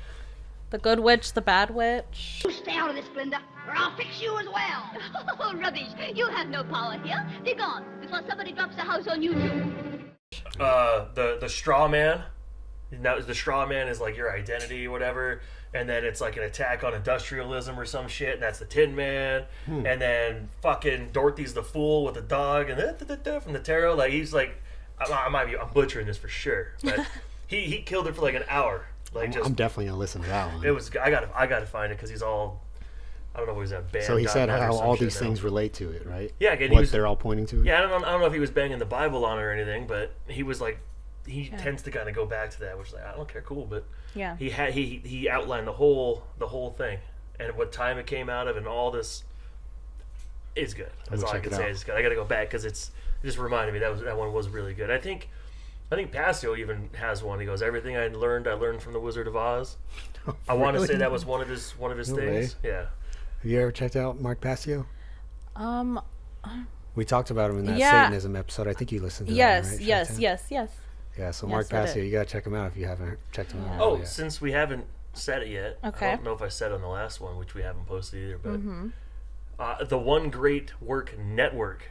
the good witch, the bad witch. You stay out of this, Glinda, or I'll fix you as well. Oh, rubbish. You have no power here. Be gone before somebody drops a house on you too. The straw man. Now the straw man is like your identity or whatever, and then it's like an attack on industrialism or some shit, and that's the Tin Man. And then fucking Dorothy's the fool with the dog and from the tarot. Like he's like, I'm butchering this for sure, but he killed it for like an hour. Like I'm definitely gonna listen to that one. It was I gotta find it because he's all, I don't know if he's a band. So he said how all these things relate to it, right? Yeah, they're all pointing to. Yeah, I don't know if he was banging the Bible on it or anything, but he was like. He tends to kind of go back to that, which is like, I don't care, cool, but he outlined the whole thing and what time it came out of and all this. It's good. That's all I can say. It's good. I got to go back because it just reminded me that one was really good. I think Passio even has one. He goes, everything I learned from the Wizard of Oz. I want to say that was one of his things. Way. Yeah. Have you ever checked out Mark Passio? We talked about him in that Satanism episode. I think you listened to that, right? Yes. Yeah, so Mark Passio, you gotta check him out if you haven't checked him out. Oh, since we haven't said it yet, okay. I don't know if I said on the last one, which we haven't posted either, but the One Great Work Network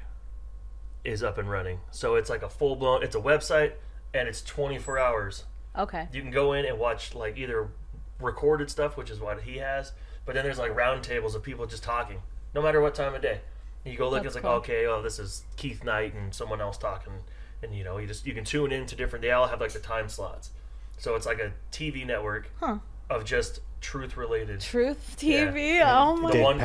is up and running. So it's like a full-blown, it's a website, and it's 24 hours. Okay. You can go in and watch like either recorded stuff, which is what he has, but then there's like round tables of people just talking, no matter what time of day. You go look, it's like, okay, this is Keith Knight and someone else talking. And you know, you can tune into different. They all have like the time slots, so it's like a TV network of just truth-related. Truth TV. Yeah. Oh my! The one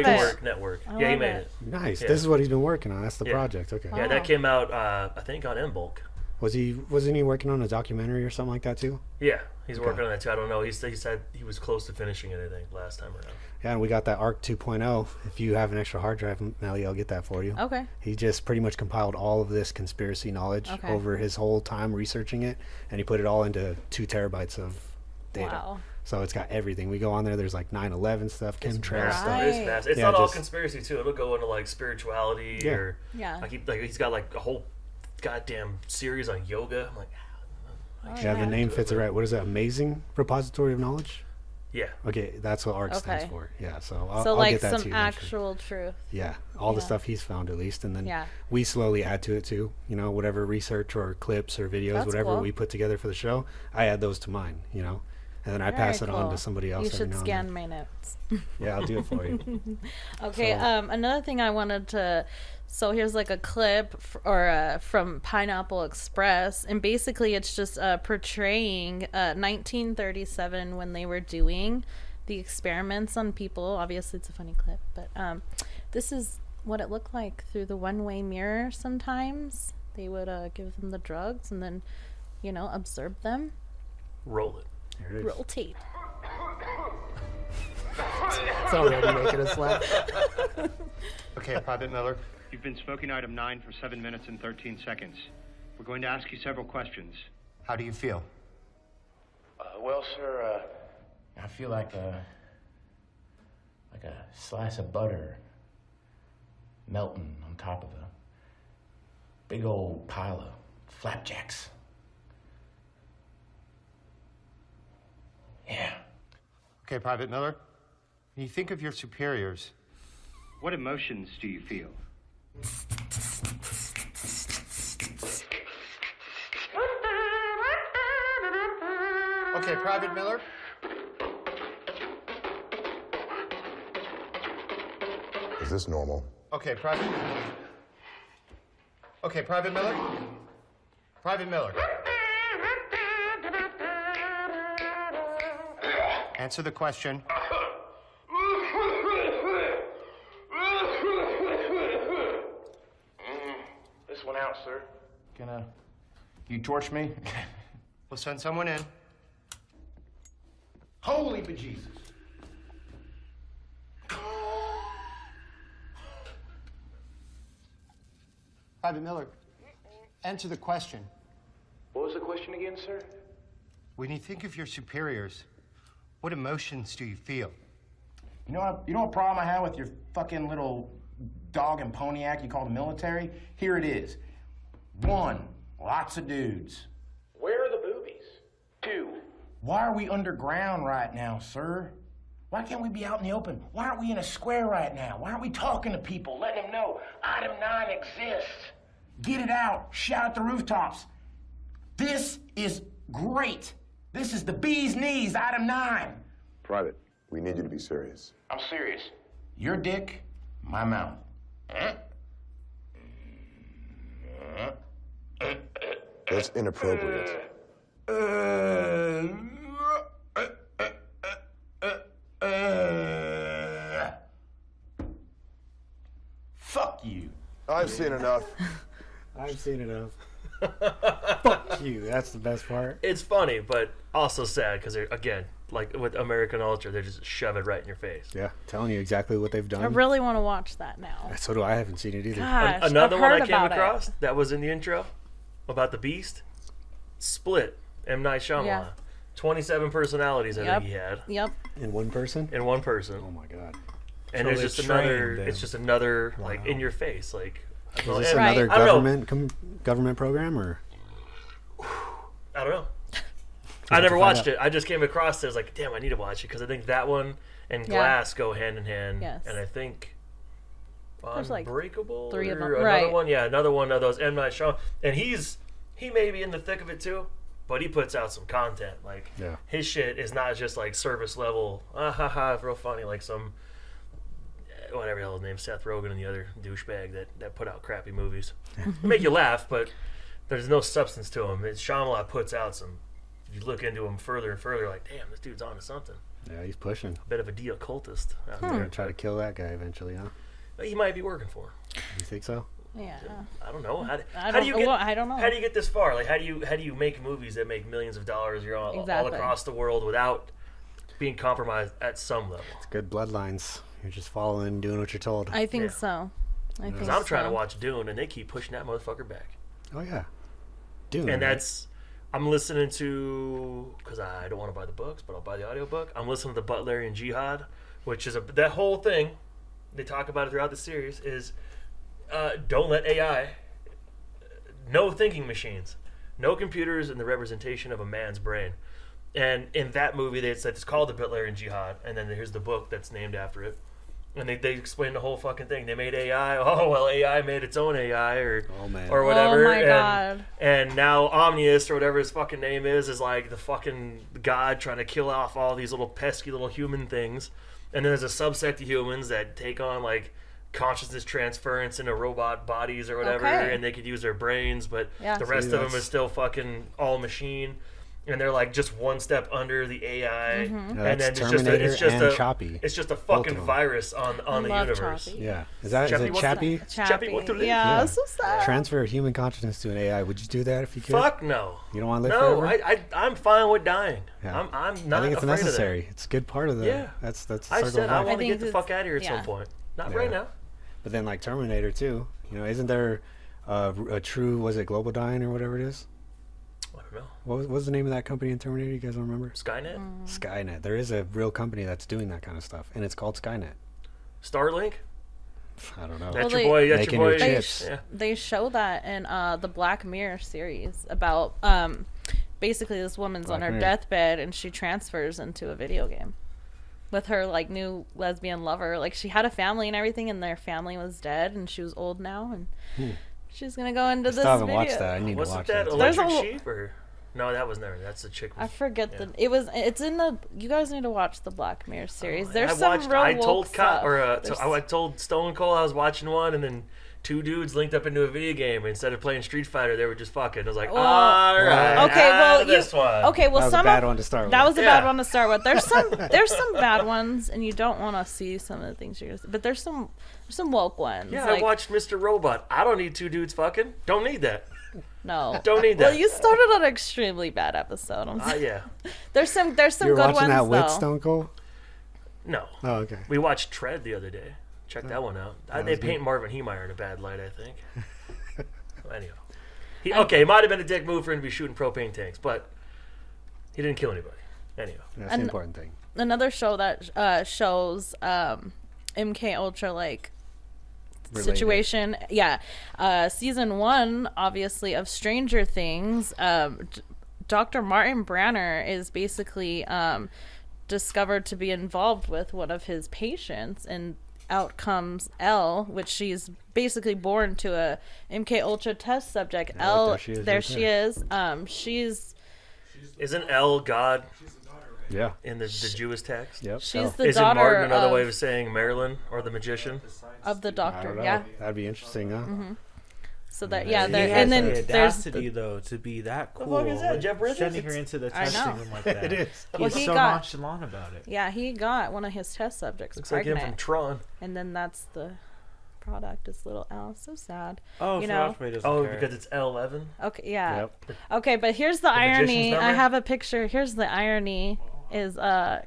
Great Work Network. Yeah, he made it. Nice. Yeah. This is what he's been working on. That's the project. Okay. Yeah, that came out I think on MmK. Wasn't he working on a documentary or something like that too? Yeah, he's working on that too. I don't know. He said he was close to finishing it, I think, last time around. Yeah, and we got that ARC 2.0. If you have an extra hard drive, Melli, I'll get that for you. Okay. He just pretty much compiled all of this conspiracy knowledge over his whole time researching it, and he put it all into 2 terabytes of data. Wow. So it's got everything. We go on there. There's like 9/11 stuff, chemtrails stuff. It's vast. It's not all conspiracy too. It'll go into like spirituality or he's got like a whole goddamn series on yoga. I'm like, the name fits it right. What is that? Amazing Repository of Knowledge? Yeah. Okay, that's what ARC stands for. Yeah, so I'll like get that some to you actual truth. Yeah, all the stuff he's found at least, and then Yeah. we slowly add to it too. You know, whatever research or clips or videos, That's whatever cool. we put together for the show, I add those to mine. You know, and then I pass it on to somebody else. You should every now and scan then. my notes. Yeah, I'll do it for you. Okay. Another thing I wanted to. So here's like a clip from Pineapple Express, and basically it's just portraying 1937 when they were doing the experiments on people. Obviously, it's a funny clip, but this is what it looked like through the one-way mirror. Sometimes they would give them the drugs and then, observe them. Roll it. Here it is. Roll tape. It's already making us laugh. Okay, Private Miller. You've been smoking item 9 for 7 minutes and 13 seconds. We're going to ask you several questions. How do you feel? Well, sir, I feel like a slice of butter melting on top of a big old pile of flapjacks. Yeah. Okay, Private Miller. When you think of your superiors, what emotions do you feel? Okay, Private Miller. Is this normal? Okay, Private Miller. Okay, Private Miller. Private Miller. Answer the question. This one out, sir. You torch me? We'll send someone in. Holy bejesus. Private Miller, answer the question. What was the question again, sir? When you think of your superiors, what emotions do you feel? You know what problem I have with your fucking little dog and pony act you call the military? Here it is. 1, lots of dudes. Where are the boobies? 2, why are we underground right now, sir? Why can't we be out in the open? Why aren't we in a square right now? Why aren't we talking to people, letting them know item 9 exists? Get it out. Shout at the rooftops. This is great. This is the bee's knees, item 9. Private, we need you to be serious. I'm serious. Your dick, my mouth. That's inappropriate. Fuck you. I've seen enough. I've seen enough. Fuck you. That's the best part. It's funny, but also sad because, again, like with MmK Ultra, they just shove it right in your face. Yeah, telling you exactly what they've done. I really want to watch that now. So do I. Haven't seen it either. Gosh, Another I've one heard I came about across it. that was in the intro about the Beast. Split. M. Night Shyamalan. Yeah. 27 personalities I think he had. Yep. In one person? In one person. Oh my god. And So there's they just another. trained them. It's just another like in your face like. Is this another government program or? I don't know. I never watched it. I just came across it. I was like, damn, I need to watch it because I think that one and Glass go hand in hand. Yes. And I think There's like Unbreakable 3 of them. or another Right. one. Yeah, another one of those M. Night Shyamalan. And he may be in the thick of it too, but he puts out some content. Like his shit is not just like service level. It's real funny. Like some whatever the hell his name, Seth Rogen and the other douchebag that put out crappy movies. Make you laugh, but there's no substance to him. Shyamalan puts out some. You look into him further and further, like, damn, this dude's onto something. Yeah, he's pushing. A bit of a de-occultist out They're there. gonna try to kill that guy eventually, huh? He might be working for him. You think so? Yeah. I don't know. How I do you get? I don't know. How do you get this far? Like, how do you make movies that make millions of dollars? You're all across the world without being compromised at some level. It's good bloodlines. You're just following, doing what you're told. I think so. Because I'm trying to watch Dune, and they keep pushing that motherfucker back. Oh yeah, Dune. And right? I'm listening to, because I don't want to buy the books, but I'll buy the audiobook. I'm listening to the Butlerian Jihad, which is that whole thing. They talk about it throughout the series. Is don't let AI, no thinking machines, no computers in the representation of a man's brain. And in that movie, they said it's called the Butlerian Jihad, and then here's the book that's named after it. And they explained the whole fucking thing. They made AI. Oh, well, AI made its own AI or whatever. Oh, my God. And now Omnius, or whatever his fucking name is like the fucking god trying to kill off all these little pesky little human things. And then there's a subsect of humans that take on, like, consciousness transference into robot bodies or whatever, and they could use their brains, but the rest of them is still fucking all machine. And they're like just one step under the AI, Mm-hmm. and then it's just a fucking virus on the universe. Choppy. Yeah, is it Chappie? Chappie, what to do? Yeah, so sad. Transfer human consciousness to an AI. Would you do that if you could? Fuck no. You don't want to live forever? I'm fine with dying. Yeah. I'm not. I think it's afraid necessary. Of that. It's a good part of the. Yeah, that's. I said I want to get the fuck out of here at some point. Not right now. But then, like Terminator too. You know, isn't there a true? Was it Globodyne or whatever it is? I don't know. What was the name of that company in Terminator? You guys don't remember? Skynet? Skynet. There is a real company that's doing that kind of stuff, and it's called Skynet. Starlink? I don't know. That's your boy. That's your boy. They show that in the Black Mirror series about basically this woman's on her deathbed and she transfers into a video game with her like new lesbian lover. Like she had a family and everything, and their family was dead, and she was old now, and she's gonna go into this video. I haven't watched that. I need to watch that. Electric Sheep or no? That was never. That's the chick. I forget it's in the. You guys need to watch the Black Mirror series. I told Stone Cold I was watching one, and then two dudes linked up into a video game. Instead of playing Street Fighter, they were just fucking. I was like, all right, okay, well, this one. Okay, well, that was a bad one to start with. That was a bad one to start with. There's some bad ones, and you don't want to see some of the things you're gonna see. But there's some woke ones. Yeah, I watched Mr. Robot. I don't need two dudes fucking. Don't need that. No, don't need that. Well, you started on an extremely bad episode. Yeah. There's some You're good ones. Watching that though. with Stone Cold? No. Oh, okay. We watched Tread the other day. Check that one out. They paint Marvin Heemeyer in a bad light, I think. Anyhow. It might have been a dick move for him to be shooting propane tanks, but he didn't kill anybody. Anyhow. That's the important thing. Another show that shows MK Ultra, like, related. Situation. Yeah. Season 1, obviously, of Stranger Things, Dr. Martin Branner is basically discovered to be involved with one of his patients, and out comes Elle, which she's basically born to a MK Ultra test subject. Yeah, Elle, there she is. Isn't Elle God? Yeah. In the Jewish text? Yep. She's the Isn't daughter Martin another of, way of saying Marilyn or the magician? Of the doctor, I don't know. yeah. That'd be interesting, huh? Mm-hmm. So that, He and has then the there's audacity though to be that cool. The fuck is that, Jeff Bridges? Sending her into the testing room like that. It is. He's so nonchalant about it. Yeah, he got one of his test subjects Looks pregnant. like him from Tron. And then that's the product is little Elle. So sad. Oh, you know? Because it's L11. Okay, yeah. Yep. Okay, but here's the irony. number? I have a picture. Here's the irony is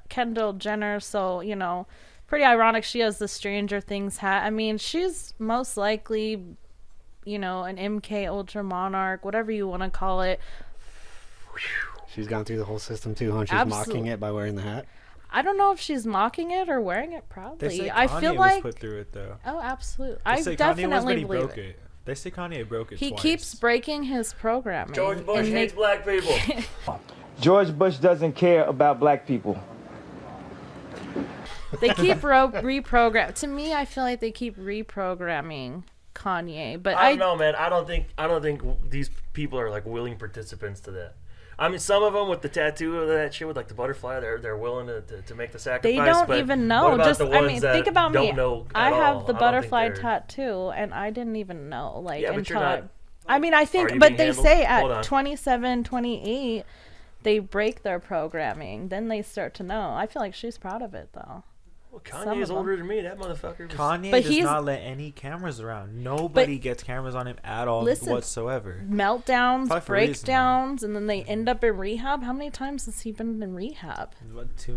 Kendall Jenner, so, you know, pretty ironic she has the Stranger Things hat. I mean, she's most likely, you know, an MK Ultra monarch, whatever you want to call it. She's gone through the whole system too, huh? She's mocking it by wearing the hat. I don't know if she's mocking it or wearing it proudly. They say I Kanye feel was like put through it though. Oh, absolutely. They I say definitely Kanye was, but he believe broke it. They say Kanye broke it He twice. keeps breaking his programming. George Bush hates black people. George Bush doesn't care about black people. They keep reprogram. To me, I feel like they keep reprogramming Kanye. But I don't know, man. I don't think these people are like willing participants to that. I mean, some of them with the tattoo of that shit with like the butterfly, they're willing to make the sacrifice. They don't but even know. What about Just the ones I mean, think about me. I have the butterfly tattoo, tattoo, and I didn't even know. Like, yeah, but until you're not. I mean, I think, but they say at 27, 28, they break their programming. Then they start to know. I feel like she's proud of it, though. Well, Kanye's older than me. That motherfucker. Kanye But does not let any cameras around. Nobody gets cameras on him at all whatsoever. Meltdowns, Probably for a reason, breakdowns, and then they end up in rehab. How many times has he been in rehab?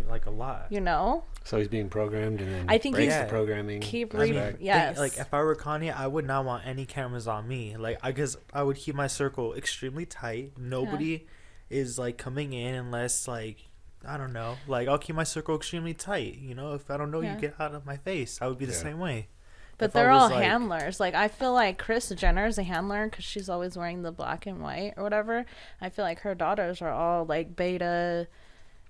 Like a lot. You know? So he's being programmed and then I think breaks he's the programming. Yes. Like if I were Kanye, I would not want any cameras on me. Like I guess I would keep my circle extremely tight. Nobody is like coming in unless like I don't know. Like I'll keep my circle extremely tight. You know, if I don't know you, get out of my face. I would be the same way. But they're all handlers. Like I feel like Kris Jenner is a handler because she's always wearing the black and white or whatever. I feel like her daughters are all like beta.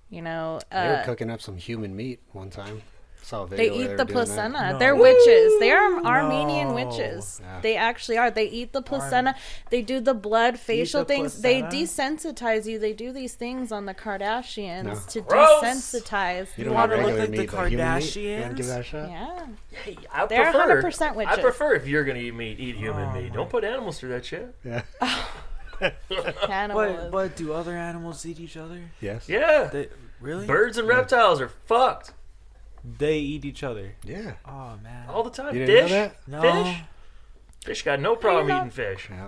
You know, they were cooking up some human meat one time. Saw a video they eat where the were doing placenta. that. They're witches. They are Armenian witches. Yeah. They actually are. They eat the placenta. They do the blood facial things. They placenta? desensitize you. They do these things on the Kardashians to Gross! desensitize. You don't want want to look regular like the meat, but human meat? Kardashians? You want to give that a shot? Yeah. Hey, They're 100% witches. I prefer if you're gonna eat meat, eat human meat. Don't put animals through that shit. Yeah. But do other animals eat each other? Yes. Yeah. Really? Birds and reptiles are fucked. They eat each other. Yeah. Oh man. All the time. You didn't Fish. know that? No. Fish. Fish got no problem eating fish. Yeah.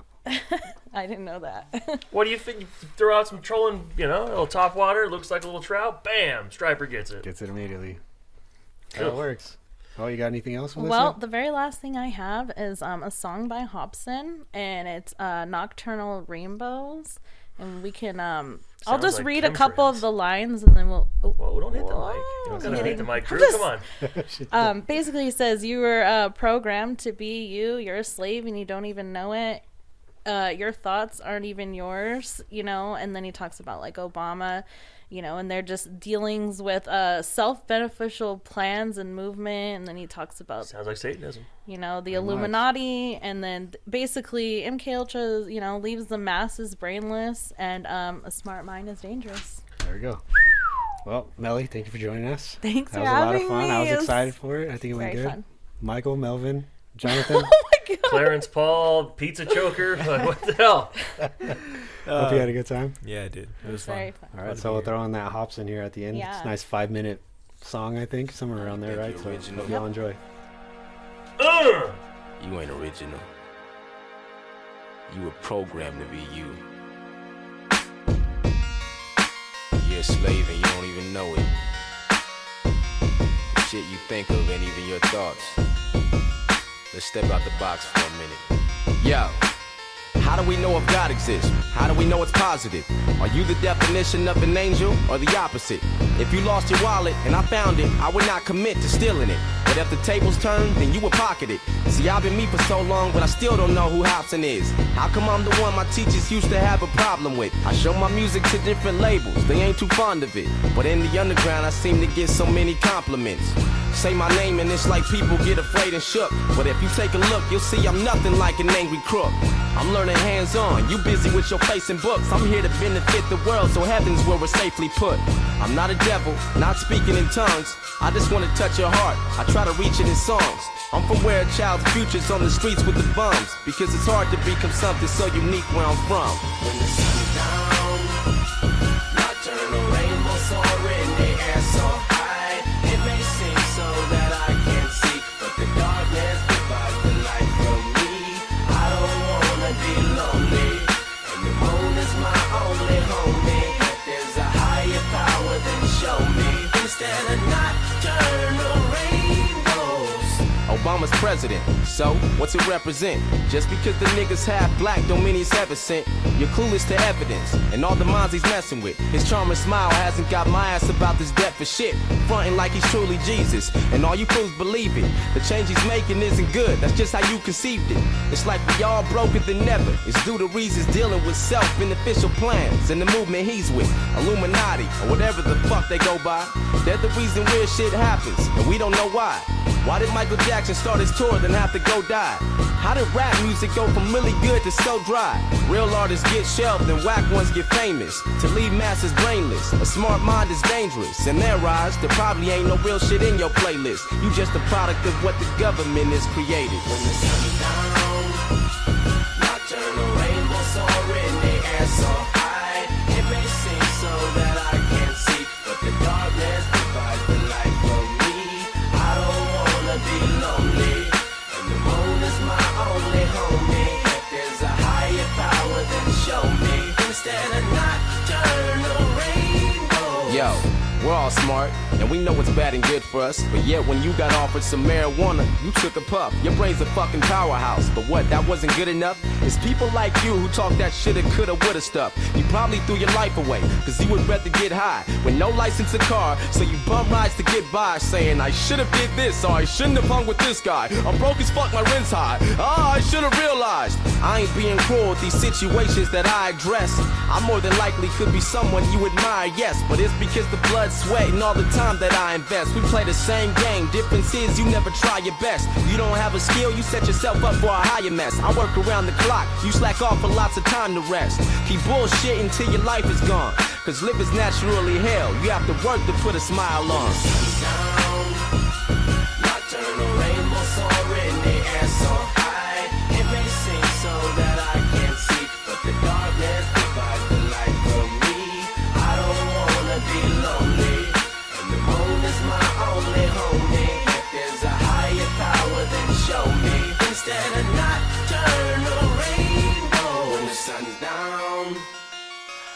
I didn't know that. What do you think? You throw out some trolling, a little top water, looks like a little trout. Bam! Striper gets it. Gets it immediately. How it works. Oh, you got anything else, Melissa? Well, the very last thing I have is a song by Hobson, and it's Nocturnal Rainbows. And we can, I'll just like read a couple chemtrails. of the lines, and then we'll... Whoa, don't hit the mic. You don't gotta hit the mic, Drew. Come on. Basically, he says, you were programmed to be you. You're a slave, and you don't even know it. Your thoughts aren't even yours, And then he talks about, like, Obama, and they're just dealings with self-beneficial plans and movement. And then he talks about... Sounds like Satanism. The Illuminati. And then basically MK Ultra, leaves the masses brainless. And a smart mind is dangerous. There we go. Well, Melly, thank you for joining us. Thanks that for was a lot of having fun. me. I was It was excited for it. I think it went very good. fun. Michael, Melvin, Jonathan. Oh my God. Clarence Paul, pizza choker. What the hell? Hope you had a good time. Yeah, I did. It was fun. Very fun. All right, so we'll throw on that Hobson here at the end. Yeah. It's a nice 5-minute song, I think, somewhere around there, right? So hope y'all enjoy. You ain't original. You were programmed to be you. You're a slave and you don't even know it. The shit you think of ain't even your thoughts. Let's step out the box for a minute. Yo, how do we know if God exists? How do we know it's positive? Are you the definition of an angel or the opposite? If you lost your wallet and I found it, I would not commit to stealing it. But if the tables turn, then you would pocket it. See, I've been me for so long, but I still don't know who Hobson is. How come I'm the one my teachers used to have a problem with? I show my music to different labels, they ain't too fond of it. But in the underground, I seem to get so many compliments. Say my name and it's like people get afraid and shook. But if you take a look, you'll see I'm nothing like an angry crook. I'm learning hands-on, you busy with your face and books. I'm here to benefit the world, so heaven's where we're safely put. I'm not a devil, not speaking in tongues. I just want to touch your heart, I try to reach it in songs. I'm from where a child's future's on the streets with the bums. Because it's hard to become something so unique where I'm from. When the sun's down, nocturnal rainbows soar in the air so high. It may seem so that I can't see, but the darkness divides the light from me. I don't wanna be lonely, and the moon is my only homie. But there's a higher power than show me. Instead of nocturnal rainbows. Obama's president, so what's it represent? Just because the niggas half black don't mean he's heaven sent. You're clueless to evidence, and all the minds he's messing with. His charming smile hasn't got my ass about this death for shit. Fronting like he's truly Jesus, and all you fools believe it. The change he's making isn't good, that's just how you conceived it. It's like we all broker than never. It's due to reasons dealing with self-beneficial plans and the movement he's with. Illuminati, or whatever the fuck they go by. They're the reason weird shit happens, and we don't know why. Why did Michael Jackson start his tour then have to go die? How did rap music go from really good to so dry? Real artists get shelved and whack ones get famous. To leave masses brainless, a smart mind is dangerous. In their eyes, there probably ain't no real shit in your playlist. You just a product of what the government has created. When the sun's down, nocturnal rainbows soar in the air so high. It may seem so that I can't see, but the darkness divides the light from me. I Yo, we're all smart, and we know what's bad and good for us. But yet when you got offered some marijuana, you took a puff. Your brain's a fucking powerhouse. But what, that wasn't good enough? It's people like you who talk that shoulda, coulda, woulda stuff. You probably threw your life away, cause you would rather get high with no license or car. So you bum rides to get by, saying I should've did this, or I shouldn't have hung with this guy. I'm broke as fuck, my rent's high. I should've realized I ain't being cruel with these situations that I address. I more than likely could be someone you admire, yes, but it's because the blood, sweat, and all the time that I invest. We play the same game, difference is you never try your best. You don't have a skill, you set yourself up for a higher mess. I work around the clock, you slack off for lots of time to rest. Keep bullshit until your life is gone, cause live is naturally hell. You have to work to put a smile on. Nocturnal rainbow soar in the air so high. It may seem so that I can't see, but the darkness provides the light for me. I don't wanna be lonely, and the moon is my only homie. If there's a higher power, then show me. Instead of nocturnal rainbow, when the sun's down.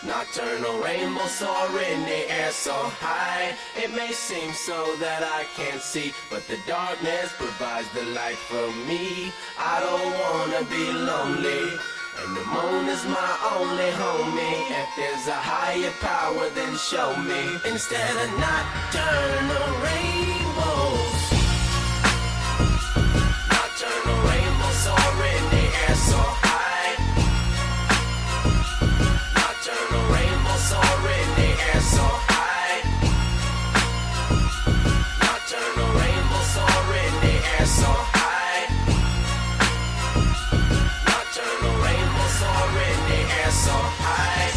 Nocturnal rainbow soar in the air so high. It may seem so that I can't see, but the darkness provides the light for me. I don't wanna be lonely, and the moon is my only homie. If there's a higher power, then show me. Instead of nocturnal rainbows. Nocturnal rainbow soar in the air so high. Nocturnal rainbow soar in the air so high. Nocturnal rainbow soar in the air so high. Nocturnal rainbow soar in the air so high.